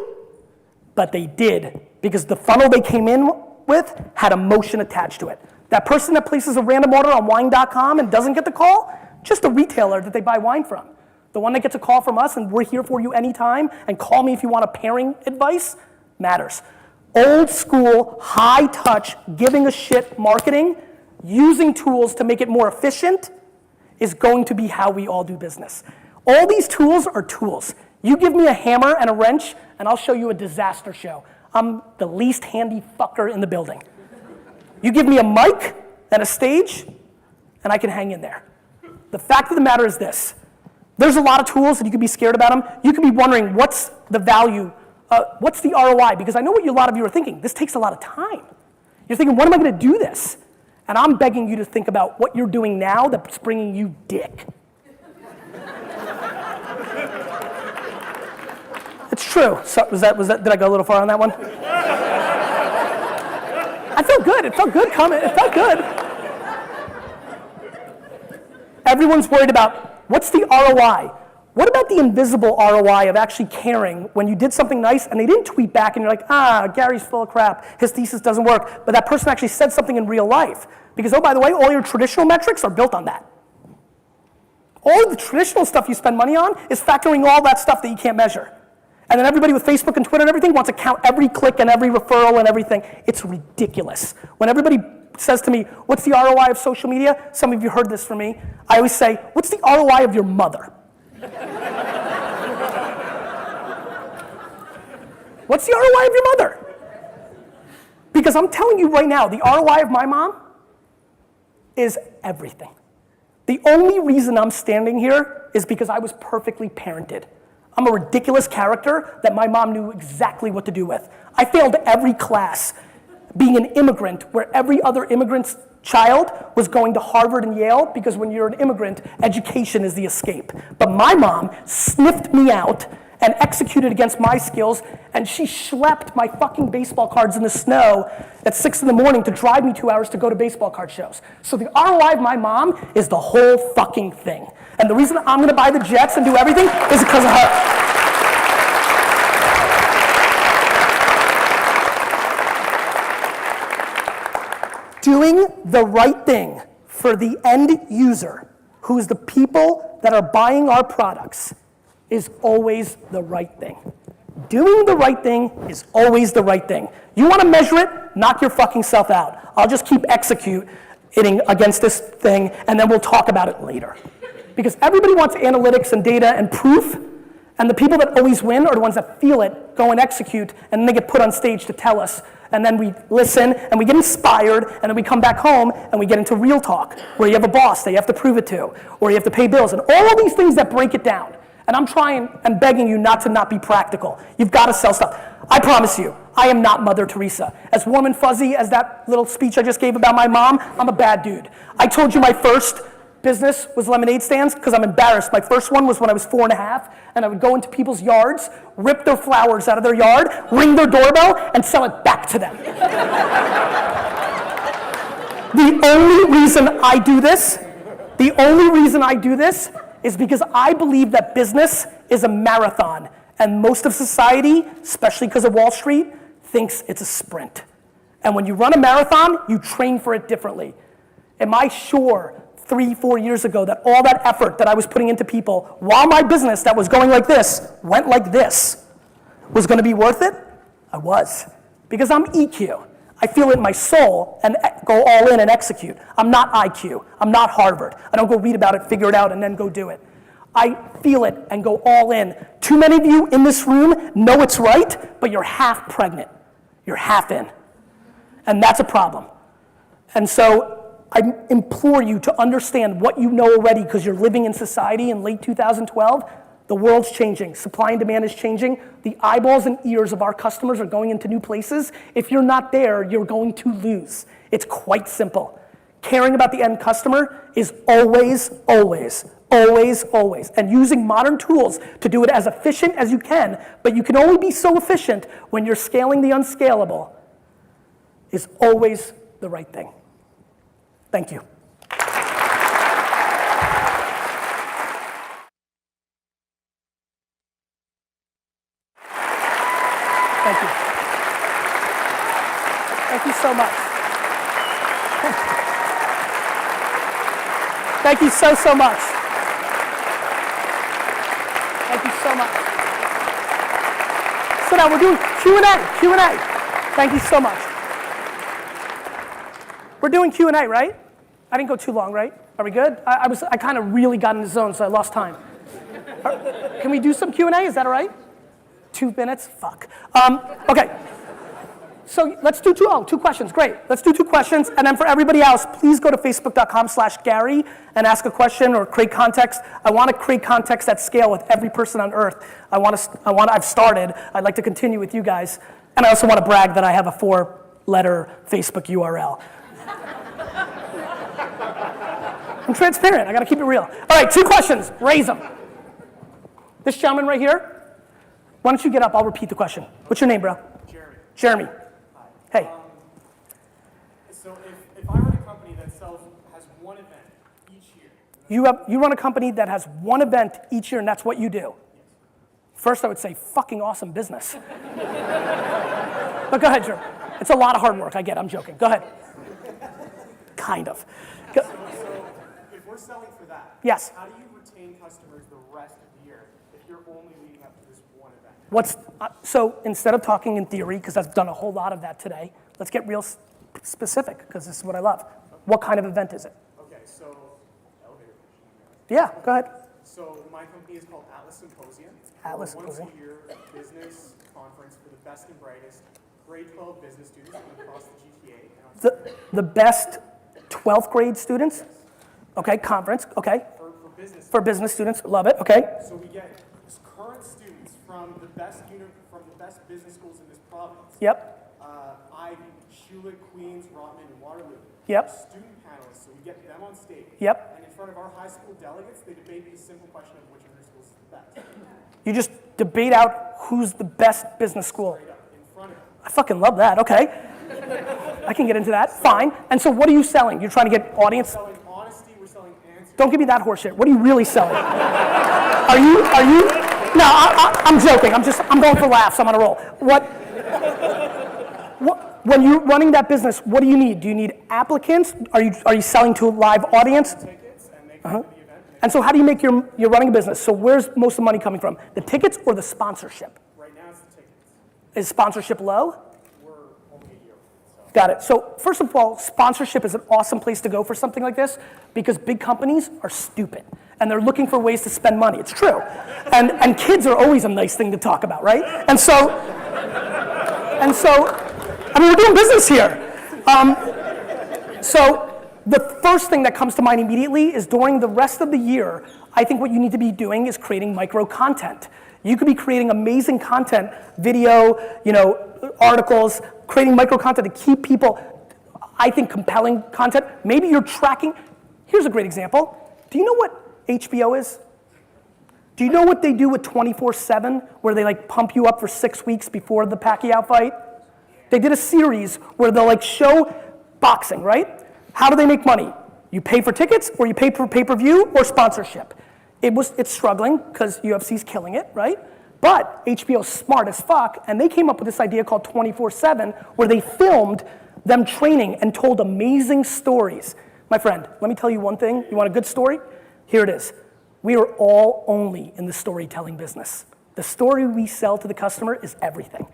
but they did, because the funnel they came in with had emotion attached to it. That person that places a random order on wine.com and doesn't get the call, just a retailer that they buy wine from. The one that gets a call from us and we're here for you anytime and call me if you want a pairing advice, matters. Old school, high touch, giving a shit marketing, using tools to make it more efficient is going to be how we all do business. All these tools are tools. You give me a hammer and a wrench and I'll show you a disaster show. I'm the least handy fucker in the building. You give me a mic and a stage, and I can hang in there. The fact of the matter is this. There's a lot of tools, and you could be scared about them. You could be wondering, what's the value? What's the ROI? Because I know what a lot of you are thinking. This takes a lot of time. You're thinking, when am I going to do this? And I'm begging you to think about what you're doing now that's bringing you dick. It's true. So, did I go a little far on that one? I felt good. It felt good coming. It felt good. Everyone's worried about what's the ROI? What about the invisible ROI of actually caring when you did something nice and they didn't tweet back and you're like, Gary's full of crap. His thesis doesn't work. But that person actually said something in real life. Because, oh, by the way, all your traditional metrics are built on that. All the traditional stuff you spend money on is factoring all that stuff that you can't measure. And then everybody with Facebook and Twitter and everything wants to count every click and every referral and everything. It's ridiculous. When everybody says to me, what's the ROI of social media? Some of you heard this from me. I always say, what's the ROI of your mother? What's the ROI of your mother? Because I'm telling you right now, the ROI of my mom is everything. The only reason I'm standing here is because I was perfectly parented. I'm a ridiculous character that my mom knew exactly what to do with. I failed every class being an immigrant where every other immigrant's child was going to Harvard and Yale because when you're an immigrant, education is the escape. But my mom sniffed me out and executed against my skills, and she schlepped my fucking baseball cards in the snow at 6 in the morning to drive me 2 hours to go to baseball card shows. So the ROI of my mom is the whole fucking thing. And the reason I'm gonna buy the jets and do everything is because of her. Doing the right thing for the end user, who is the people that are buying our products, is always the right thing. Doing the right thing is always the right thing. You want to measure it? Knock your fucking self out. I'll just keep executing against this thing, and then we'll talk about it later. Because everybody wants analytics and data and proof, and the people that always win are the ones that feel it, go and execute, and then they get put on stage to tell us. And then we listen, and we get inspired, and then we come back home, and we get into real talk, where you have a boss that you have to prove it to, or you have to pay bills, and all of these things that break it down. And I'm trying and begging you not to not be practical. You've got to sell stuff. I promise you, I am not Mother Teresa. As warm and fuzzy as that little speech I just gave about my mom, I'm a bad dude. I told you my first business was lemonade stands because I'm embarrassed. My first one was when I was 4.5, and I would go into people's yards, rip their flowers out of their yard, ring their doorbell, and sell it back to them. The only reason I do this is because I believe that business is a marathon, and most of society, especially because of Wall Street, thinks it's a sprint. And when you run a marathon, you train for it differently. Am I sure 3-4 years ago that all that effort that I was putting into people while my business that was going like this went like this was going to be worth it? I was. Because I'm EQ. I feel it in my soul and go all in and execute. I'm not IQ. I'm not Harvard. I don't go read about it, figure it out, and then go do it. I feel it and go all in. Too many of you in this room know it's right, but you're half pregnant. You're half in. And that's a problem. And so I implore you to understand what you know already because you're living in society in late 2012. The world's changing. Supply and demand is changing. The eyeballs and ears of our customers are going into new places. If you're not there, you're going to lose. It's quite simple. Caring about the end customer is always, always, always, always. And using modern tools to do it as efficient as you can, but you can only be so efficient when you're scaling the unscalable, is always the right thing. Thank you. Thank you. Thank you so much. Thank you so, so much. Thank you so much. So now we're doing Q&A. Thank you so much. We're doing Q&A, right? I didn't go too long, right? Are we good? I kind of really got in the zone, so I lost time. Can we do some Q&A? Is that all right? 2 minutes? Fuck. Okay. So let's do two questions. Great. Let's do 2 questions. And then for everybody else, please go to facebook.com/Gary and ask a question or create context. I want to create context at scale with every person on earth. I've started. I'd like to continue with you guys. And I also want to brag that I have a 4-letter Facebook URL. I'm transparent. I got to keep it real. All right, 2 questions. Raise them. This gentleman right here. Why don't you get up? I'll repeat the question. What's your name, bro? Jeremy. Hi. Hey. So if I run a company that has one event each year. You run a company that has one event each year, and that's what you do? Yes. First, I would say fucking awesome business. But go ahead, Jeremy. It's a lot of hard work. I get it. I'm joking. Go ahead. Kind of. So if we're selling for that, yes. How do you retain customers the rest of the year if you're only leading up to this one event? So instead of talking in theory, because I've done a whole lot of that today, let's get real specific, because this is what I love. What kind of event is it? Okay, so elevator pitch. Yeah, go ahead. So my company is called Atlas Symposium. Atlas Once Symposium. a year business conference for the best and brightest grade 12 business students from across the GTA. The best 12th grade students? Yes. Okay, conference, okay. For business students, love it, okay. So we get current students from the best business schools in this province. Yep, Ivy, Schulich, Queens, Rotman, and Waterloo. Yep. student panelists, so we get them on stage. Yep. And in front of our high school delegates, they debate the simple question of which of their schools is the best. You just debate out who's the best business school. Straight up, in front of them. I fucking love that, okay. I can get into that, fine. And so what are you selling? You're trying to get audience? We're selling honesty, we're selling answers. Don't give me that horseshit. What are you really selling? Are you, no, I'm joking. I'm going for laughs. I'm on a roll. When you're running that business, what do you need? Do you need applicants? Are you selling to a live audience? Tickets, and they come to the event. And so how do you make you're running a business? So where's most of the money coming from? The tickets or the sponsorship? Right now, it's the tickets. Is sponsorship low? We're only a year, so. Got it. So first of all, sponsorship is an awesome place to go for something like this because big companies are stupid and they're looking for ways to spend money. It's true. And kids are always a nice thing to talk about, right? And so, I mean, we're doing business here. So the first thing that comes to mind immediately is during the rest of the year, I think what you need to be doing is creating micro content. You could be creating amazing content, video, articles, creating micro content to keep people, I think, compelling content. Maybe you're tracking. Here's a great example. Do you know what HBO is? Do you know what they do with 24/7, where they like pump you up for 6 weeks before the Pacquiao fight? They did a series where they'll like show boxing, right? How do they make money? You pay for tickets, or you pay for pay-per-view, or sponsorship. It's struggling because UFC's killing it, right? But HBO's smart as fuck, and they came up with this idea called 24/7, where they filmed them training and told amazing stories. My friend, let me tell you one thing. You want a good story? Here it is. We are all only in the storytelling business. The story we sell to the customer is everything.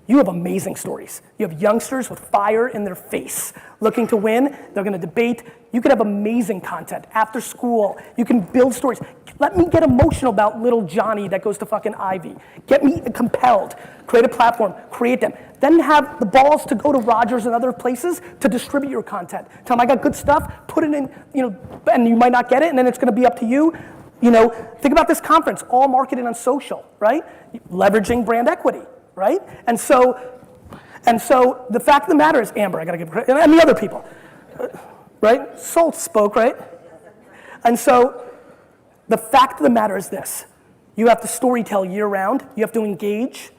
You have amazing stories. You have youngsters with fire in their face looking to win. They're gonna debate. You could have amazing content after school. You can build stories. Let me get emotional about little Johnny that goes to fucking Ivy. Get me compelled. Create a platform, create them. Then have the balls to go to Rogers and other places to distribute your content. Tell them I got good stuff, put it in, and you might not get it, and then it's gonna be up to you. Think about this conference, all marketed on social, right? Leveraging brand equity. Right? And so the fact of the matter is, Amber, I gotta give credit, and the other people, right? Salt spoke, right? And so the fact of the matter is this: you have to storytell year round. You have to engage.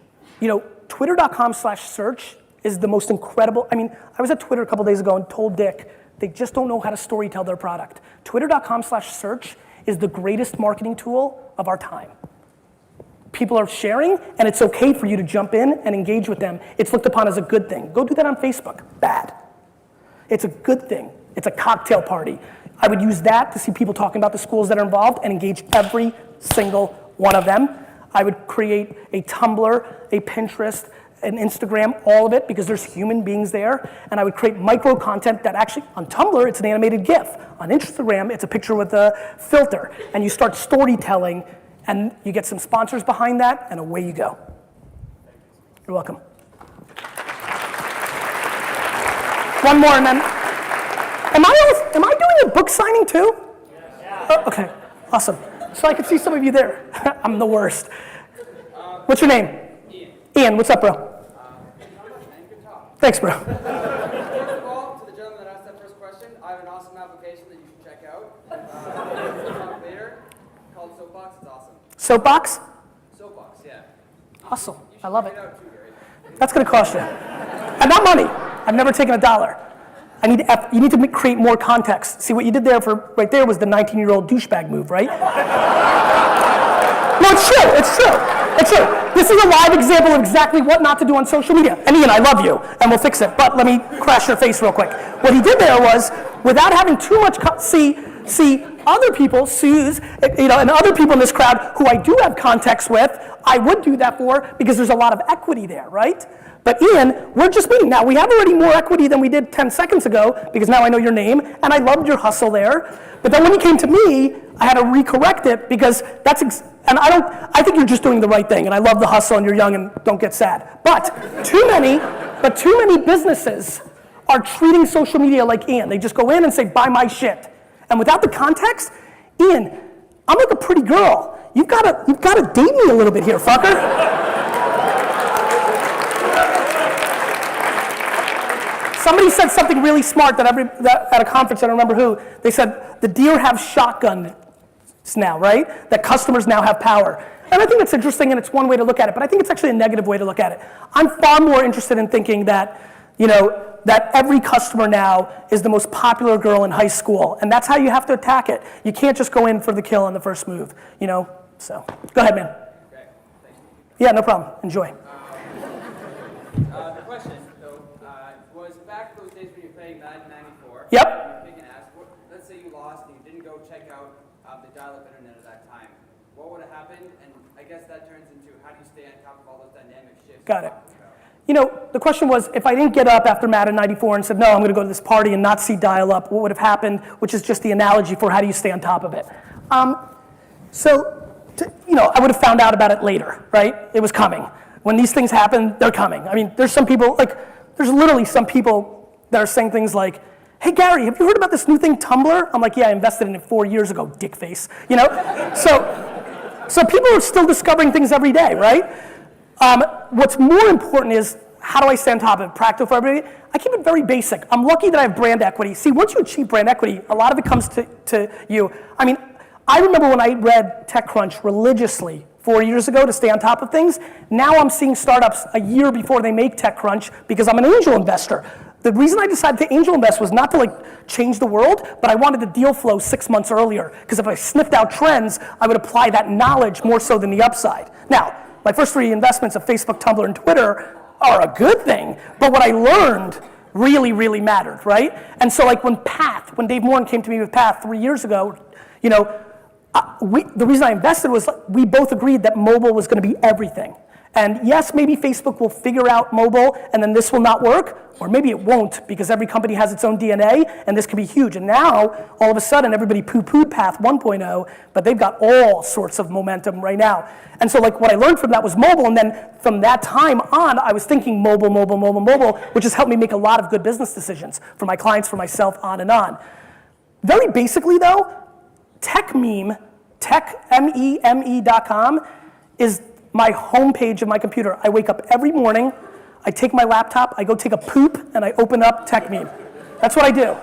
Twitter.com/search is the most incredible. I mean, I was at Twitter a couple days ago and told Dick they just don't know how to storytell their product. Twitter.com/search is the greatest marketing tool of our time. People are sharing, and it's okay for you to jump in and engage with them. It's looked upon as a good thing. Go do that on Facebook. Bad. It's a good thing. It's a cocktail party. I would use that to see people talking about the schools that are involved and engage every single one of them. I would create a Tumblr, a Pinterest, an Instagram, all of it, because there's human beings there. And I would create micro content that actually, on Tumblr, it's an animated GIF. On Instagram, it's a picture with a filter. And you start storytelling, and you get some sponsors behind that, and away you go. You're welcome. One more, and then, am I doing a book signing too? Yeah. Oh, okay, awesome. So I could see some of you there. I'm the worst. What's your name? Ian. Ian, what's up, bro? Good talk. Thanks, bro. First of all, to the gentleman that asked that first question, I have an awesome application that you should check out. We'll talk later, called Soapbox. It's awesome. Soapbox? Soapbox, yeah. Awesome. I love it. Check it out too, Gary. That's going to cost you. And not money. I've never taken $1. You need to create more context. See, what you did there right there was the 19-year-old douchebag move, right? No, it's true. It's true. It's true. This is a live example of exactly what not to do on social media. And Ian, I love you, and we'll fix it. But let me crash your face real quick. What he did there was, without having too much, see other people, Suze, and other people in this crowd who I do have context with, I would do that for because there's a lot of equity there, right? But Ian, we're just meeting. Now, we have already more equity than we did 10 seconds ago because now I know your name, and I loved your hustle there. But then when you came to me, I had to recorrect it because I think you're just doing the right thing, and I love the hustle, and you're young, and don't get sad. But too many businesses are treating social media like Ian. They just go in and say, buy my shit. And without the context, Ian, I'm like a pretty girl. You've got to date me a little bit here, fucker. somebody said something really smart that at a conference, I don't remember who, they said, the deer have shotguns now, right? That customers now have power. And I think it's interesting, and it's one way to look at it, but I think it's actually a negative way to look at it. I'm far more interested in thinking that, that every customer now is the most popular girl in high school, and that's how you have to attack it. You can't just go in for the kill on the first move, So, go ahead, man. Okay, thank you. Yeah, no problem. Enjoy. The question, though, was back those days when you were playing Madden 94. Yep. You were kicking ass. Let's say you lost and you didn't go check out the dial-up internet at that time. What would have happened? And I guess that turns into how do you stay on top of all those dynamic shifts? Got it. The question was, if I didn't get up after Madden 94 and said, no, I'm going to go to this party and not see dial-up, what would have happened, which is just the analogy for how do you stay on top of it. I would have found out about it later, right? It was coming. When these things happen, they're coming. I mean, there's some people, there's literally some people that are saying things like, hey, Gary, have you heard about this new thing, Tumblr? I'm like, yeah, I invested in it 4 years ago, dick face. So people are still discovering things every day, right? What's more important is, how do I stay on top of it? Practical for everybody? I keep it very basic. I'm lucky that I have brand equity. See, once you achieve brand equity, a lot of it comes to you. I mean, I remember when I read TechCrunch religiously 4 years ago to stay on top of things. Now I'm seeing startups a year before they make TechCrunch because I'm an angel investor. The reason I decided to angel invest was not to change the world, but I wanted the deal flow 6 months earlier. Because if I sniffed out trends, I would apply that knowledge more so than the upside. Now, my first 3 investments of Facebook, Tumblr, and Twitter are a good thing, but what I learned really, really mattered, right? And so when Dave Morin came to me with Path 3 years ago, the reason I invested was we both agreed that mobile was going to be everything. And yes, maybe Facebook will figure out mobile and then this will not work, or maybe it won't because every company has its own DNA and this can be huge. And now, all of a sudden, everybody poo-pooed Path 1.0, but they've got all sorts of momentum right now. And so what I learned from that was mobile, and then from that time on, I was thinking mobile, which has helped me make a lot of good business decisions for my clients, for myself, on and on. Very basically though, techmeme.com is my homepage of my computer. I wake up every morning, I take my laptop, I go take a poop, and I open up TechMeme. That's what I do.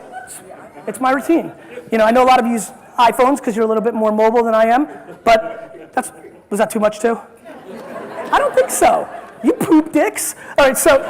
It's my routine. I know a lot of you use iPhones because you're a little bit more mobile than I am, but was that too much too? I don't think so. You poop dicks. All right, so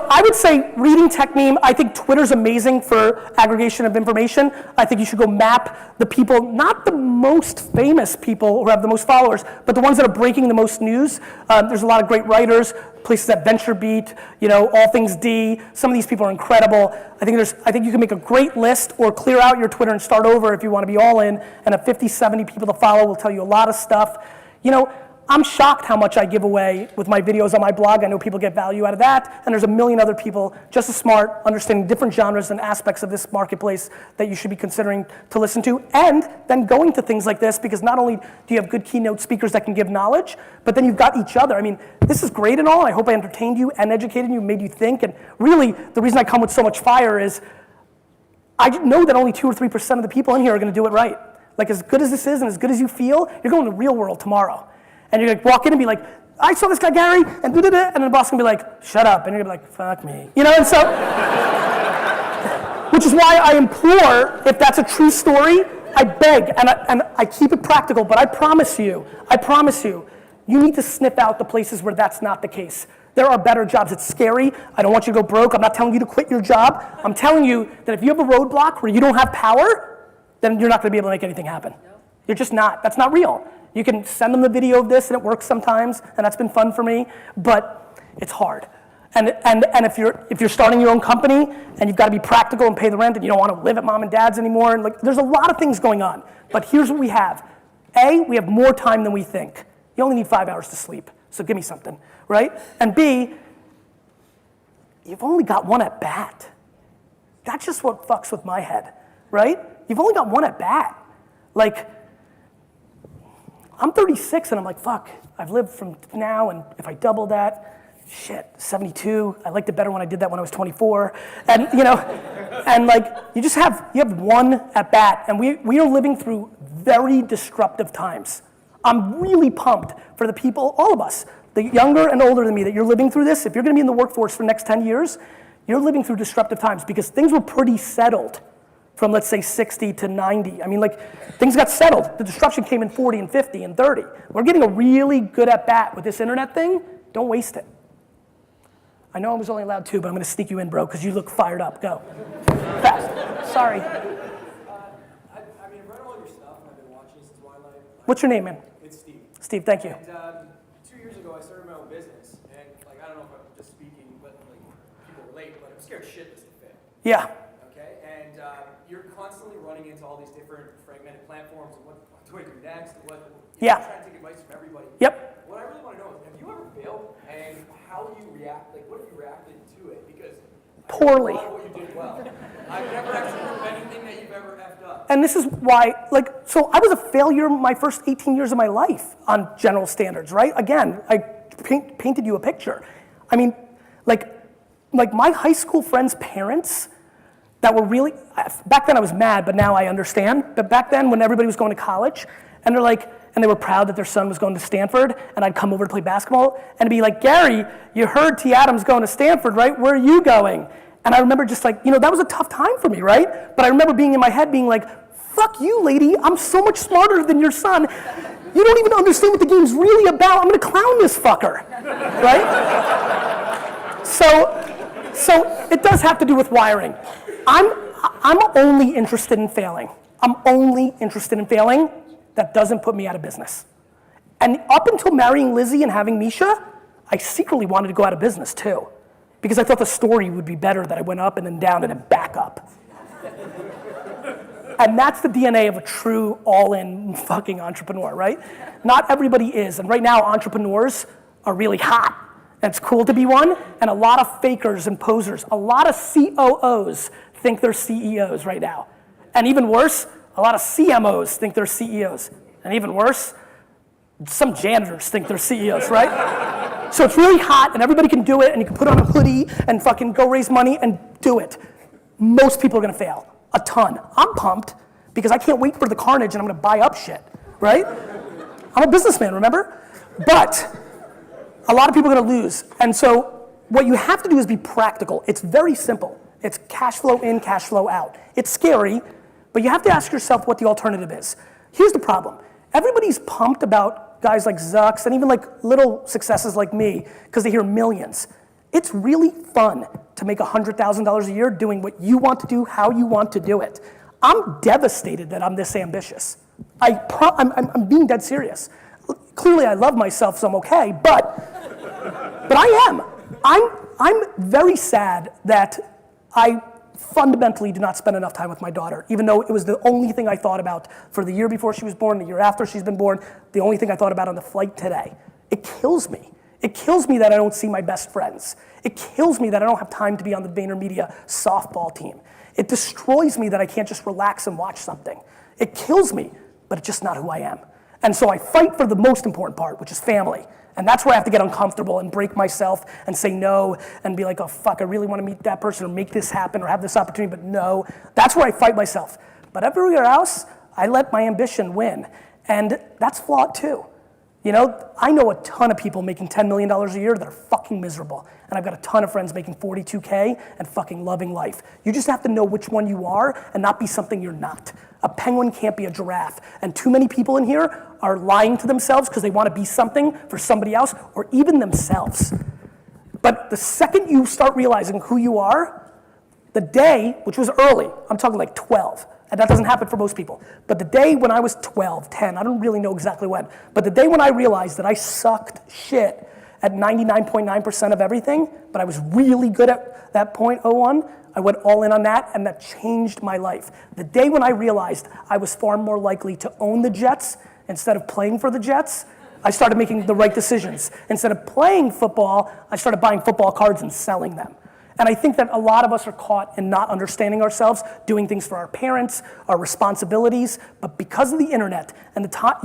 I would say reading TechMeme. I think Twitter's amazing for aggregation of information. I think you should go map the people, not the most famous people who have the most followers, but the ones that are breaking the most news. There's a lot of great writers, places at VentureBeat, All Things D. Some of these people are incredible. I think you can make a great list or clear out your Twitter and start over if you want to be all in, and have 50, 70 people to follow will tell you a lot of stuff. I'm shocked how much I give away with my videos on my blog. I know people get value out of that, and there's a million other people just as smart, understanding different genres and aspects of this marketplace that you should be considering to listen to, and then going to things like this, because not only do you have good keynote speakers that can give knowledge, but then you've got each other. I mean, this is great and all. I hope I entertained you and educated you, made you think, and really, the reason I come with so much fire is I know that only 2 or 3% of the people in here are gonna do it right. As good as this is and as good as you feel, you're going to the real world tomorrow. And you're gonna walk in and be like, I saw this guy Gary, and da-da-da, and then the boss gonna be like, shut up, and you're gonna be like, fuck me. And so, which is why I implore, if that's a true story, I beg, and I keep it practical, but I promise you, you need to sniff out the places where that's not the case. There are better jobs. It's scary. I don't want you to go broke. I'm not telling you to quit your job. I'm telling you that if you have a roadblock where you don't have power, then you're not gonna be able to make anything happen. You're just not. That's not real. You can send them the video of this, and it works sometimes, and that's been fun for me, but it's hard. And if you're starting your own company, and you've got to be practical and pay the rent, and you don't want to live at mom and dad's anymore, and there's a lot of things going on. But here's what we have. A, we have more time than we think. You only need 5 hours to sleep, so give me something, right? And B, you've only got one at bat. That's just what fucks with my head, right? You've only got one at bat. I'm 36 and I'm like, fuck, I've lived from now, and if I double that, shit, 72. I liked it better when I did that when I was 24. And you have one at bat, and we are living through very disruptive times. I'm really pumped for the people, all of us, the younger and older than me, that you're living through this, if you're gonna be in the workforce for the next 10 years, you're living through disruptive times because things were pretty settled from, let's say, 60 to 90. I mean, like, things got settled. The disruption came in 40 and 50 and 30. We're getting a really good at bat with this internet thing. Don't waste it. I know I was only allowed 2, but I'm gonna sneak you in, bro, because you look fired up. Go. Fast. Sorry. I mean, I've read all your stuff and I've been watching you since Twilight. What's your name, man? It's Steve. Steve, thank you. And 2 years ago, I started my own business, and like I don't know if I'm just speaking, but like people relate, but I'm scared shitless to fail. Yeah. Okay, and you're constantly running into all these different fragmented platforms and what do I do next? And what Yeah. I'm trying to take advice from everybody. Yep. What I really want to know is, have you ever failed, and how do you react? Like, what have you reacted to it? Because Poorly. I know a lot of what you did well. I've never actually heard of anything that you've ever effed up. And this is why, like, so I was a failure my first 18 years of my life on general standards, right? Again, I painted you a picture. I mean, like my high school friends' parents that were really, back then I was mad, but now I understand. But back then when everybody was going to college, and they're like, and they were proud that their son was going to Stanford, and I'd come over to play basketball, and it'd be like, Gary, you heard T. Adams going to Stanford, right? Where are you going? And I remember just like, that was a tough time for me, right? But I remember being in my head being like, fuck you, lady, I'm so much smarter than your son. You don't even understand what the game's really about. I'm gonna clown this fucker, right? So it does have to do with wiring. I'm only interested in failing. I'm only interested in failing. That doesn't put me out of business. And up until marrying Lizzie and having Misha, I secretly wanted to go out of business too, because I thought the story would be better that I went up and then down and then back up. And that's the DNA of a true all-in fucking entrepreneur, right? Not everybody is, and right now entrepreneurs are really hot. And it's cool to be one, and a lot of fakers and posers, a lot of COOs think they're CEOs right now. And even worse, a lot of CMOs think they're CEOs. And even worse, some janitors think they're CEOs, right? So it's really hot and everybody can do it and you can put on a hoodie and fucking go raise money and do it. Most people are gonna fail, a ton. I'm pumped because I can't wait for the carnage and I'm gonna buy up shit, right? I'm a businessman, remember? But a lot of people are gonna lose. And so what you have to do is be practical. It's very simple. It's cash flow in, cash flow out. It's scary, but you have to ask yourself what the alternative is. Here's the problem. Everybody's pumped about guys like Zucks and even like little successes like me because they hear millions. It's really fun to make $100,000 a year doing what you want to do, how you want to do it. I'm devastated that I'm this ambitious. I'm being dead serious. Clearly I love myself, so I'm okay, but I am. I'm very sad that I fundamentally do not spend enough time with my daughter, even though it was the only thing I thought about for the year before she was born, the year after she's been born, the only thing I thought about on the flight today. It kills me. It kills me that I don't see my best friends. It kills me that I don't have time to be on the VaynerMedia softball team. It destroys me that I can't just relax and watch something. It kills me, but it's just not who I am. And so I fight for the most important part, which is family. And that's where I have to get uncomfortable and break myself and say no and be like, oh fuck, I really want to meet that person or make this happen or have this opportunity, but no. That's where I fight myself. But everywhere else, I let my ambition win. And that's flawed too. You know, I know a ton of people making $10 million a year that are fucking miserable. And I've got a ton of friends making 42K and fucking loving life. You just have to know which one you are and not be something you're not. A penguin can't be a giraffe. And too many people in here are lying to themselves because they want to be something for somebody else or even themselves. But the second you start realizing who you are, the day, which was early, I'm talking like 12, and that doesn't happen for most people, but the day when I was 12, 10, I don't really know exactly when, but the day when I realized that I sucked shit at 99.9% of everything, but I was really good at that 0.01, I went all in on that, and that changed my life. The day when I realized I was far more likely to own the Jets instead of playing for the Jets, I started making the right decisions. Instead of playing football, I started buying football cards and selling them. And I think that a lot of us are caught in not understanding ourselves, doing things for our parents, our responsibilities, but because of the internet and the time,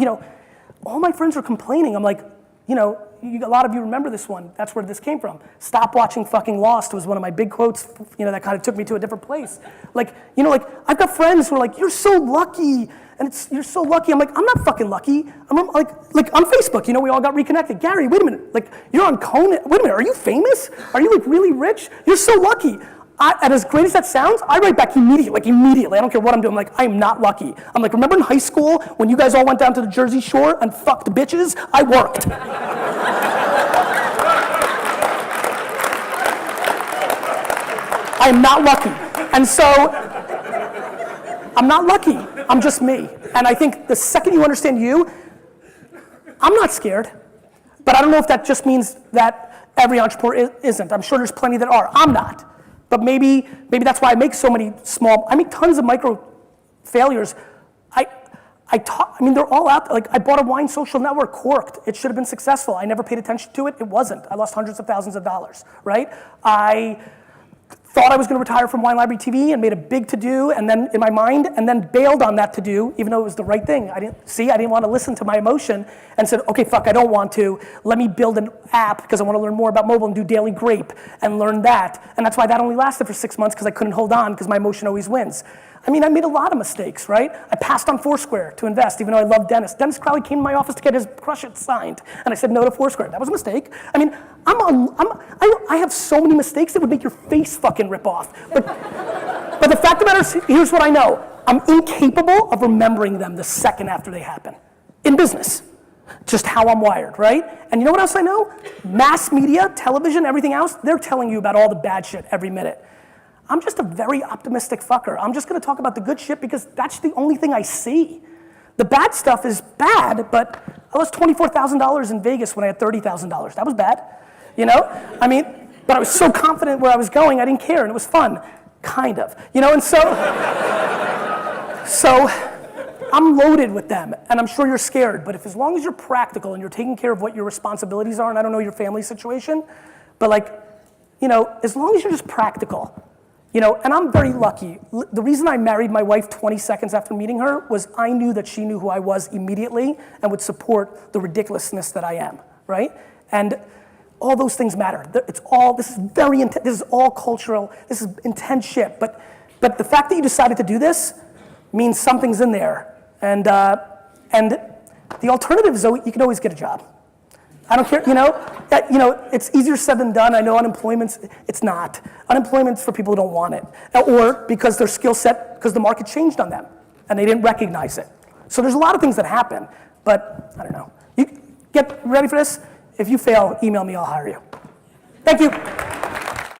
all my friends are complaining. I'm like, a lot of you remember this one. That's where this came from. Stop watching fucking Lost was one of my big quotes, that kind of took me to a different place. I've got friends who are like, you're so lucky, and you're so lucky. I'm like, I'm not fucking lucky. I'm like on Facebook, we all got reconnected. Gary, wait a minute, you're on Conan. Wait a minute, are you famous? Are you really rich? You're so lucky. And as great as that sounds, I write back immediately. I don't care what I'm doing. I'm like, I'm not lucky. I'm like, remember in high school when you guys all went down to the Jersey Shore and fucked bitches? I worked. I am not lucky. And so, I'm not lucky. I'm just me. And I think the second you understand you, I'm not scared. But I don't know if that just means that every entrepreneur isn't. I'm sure there's plenty that are. I'm not. But maybe that's why I make so many I make tons of micro failures. They're all out there. I bought a wine social network, corked. It should have been successful. I never paid attention to it. It wasn't. I lost hundreds of thousands of dollars, right? I thought I was going to retire from Wine Library TV and made a big to-do and then in my mind and then bailed on that to-do even though it was the right thing. I didn't want to listen to my emotion and said, okay, fuck, I don't want to. Let me build an app because I want to learn more about mobile and do Daily Grape and learn that. And that's why that only lasted for 6 months because I couldn't hold on because my emotion always wins. I made a lot of mistakes, right? I passed on Foursquare to invest, even though I love Dennis. Dennis Crowley came to my office to get his Crush It signed, and I said no to Foursquare. That was a mistake. I have so many mistakes that would make your face fucking rip off. But the fact of the matter is, here's what I know. I'm incapable of remembering them the second after they happen. In business. Just how I'm wired, right? And you know what else I know? Mass media, television, everything else, they're telling you about all the bad shit every minute. I'm just a very optimistic fucker. I'm just gonna talk about the good shit because that's the only thing I see. The bad stuff is bad, but I lost $24,000 in Vegas when I had $30,000. That was bad, but I was so confident where I was going, I didn't care, and it was fun, kind of, and so I'm loaded with them, and I'm sure you're scared, but as long as you're practical and you're taking care of what your responsibilities are, and I don't know your family situation, but as long as you're just practical, and I'm very lucky. The reason I married my wife 20 seconds after meeting her was I knew that she knew who I was immediately and would support the ridiculousness that I am, right? And all those things matter. This is very intense, this is all cultural, this is intense shit, but the fact that you decided to do this means something's in there. And the alternative is you can always get a job. I don't care, it's easier said than done. I know it's not. Unemployment's for people who don't want it. Or because their skill set, because the market changed on them and they didn't recognize it. So there's a lot of things that happen, but I don't know. You get ready for this? If you fail, email me, I'll hire you. Thank you.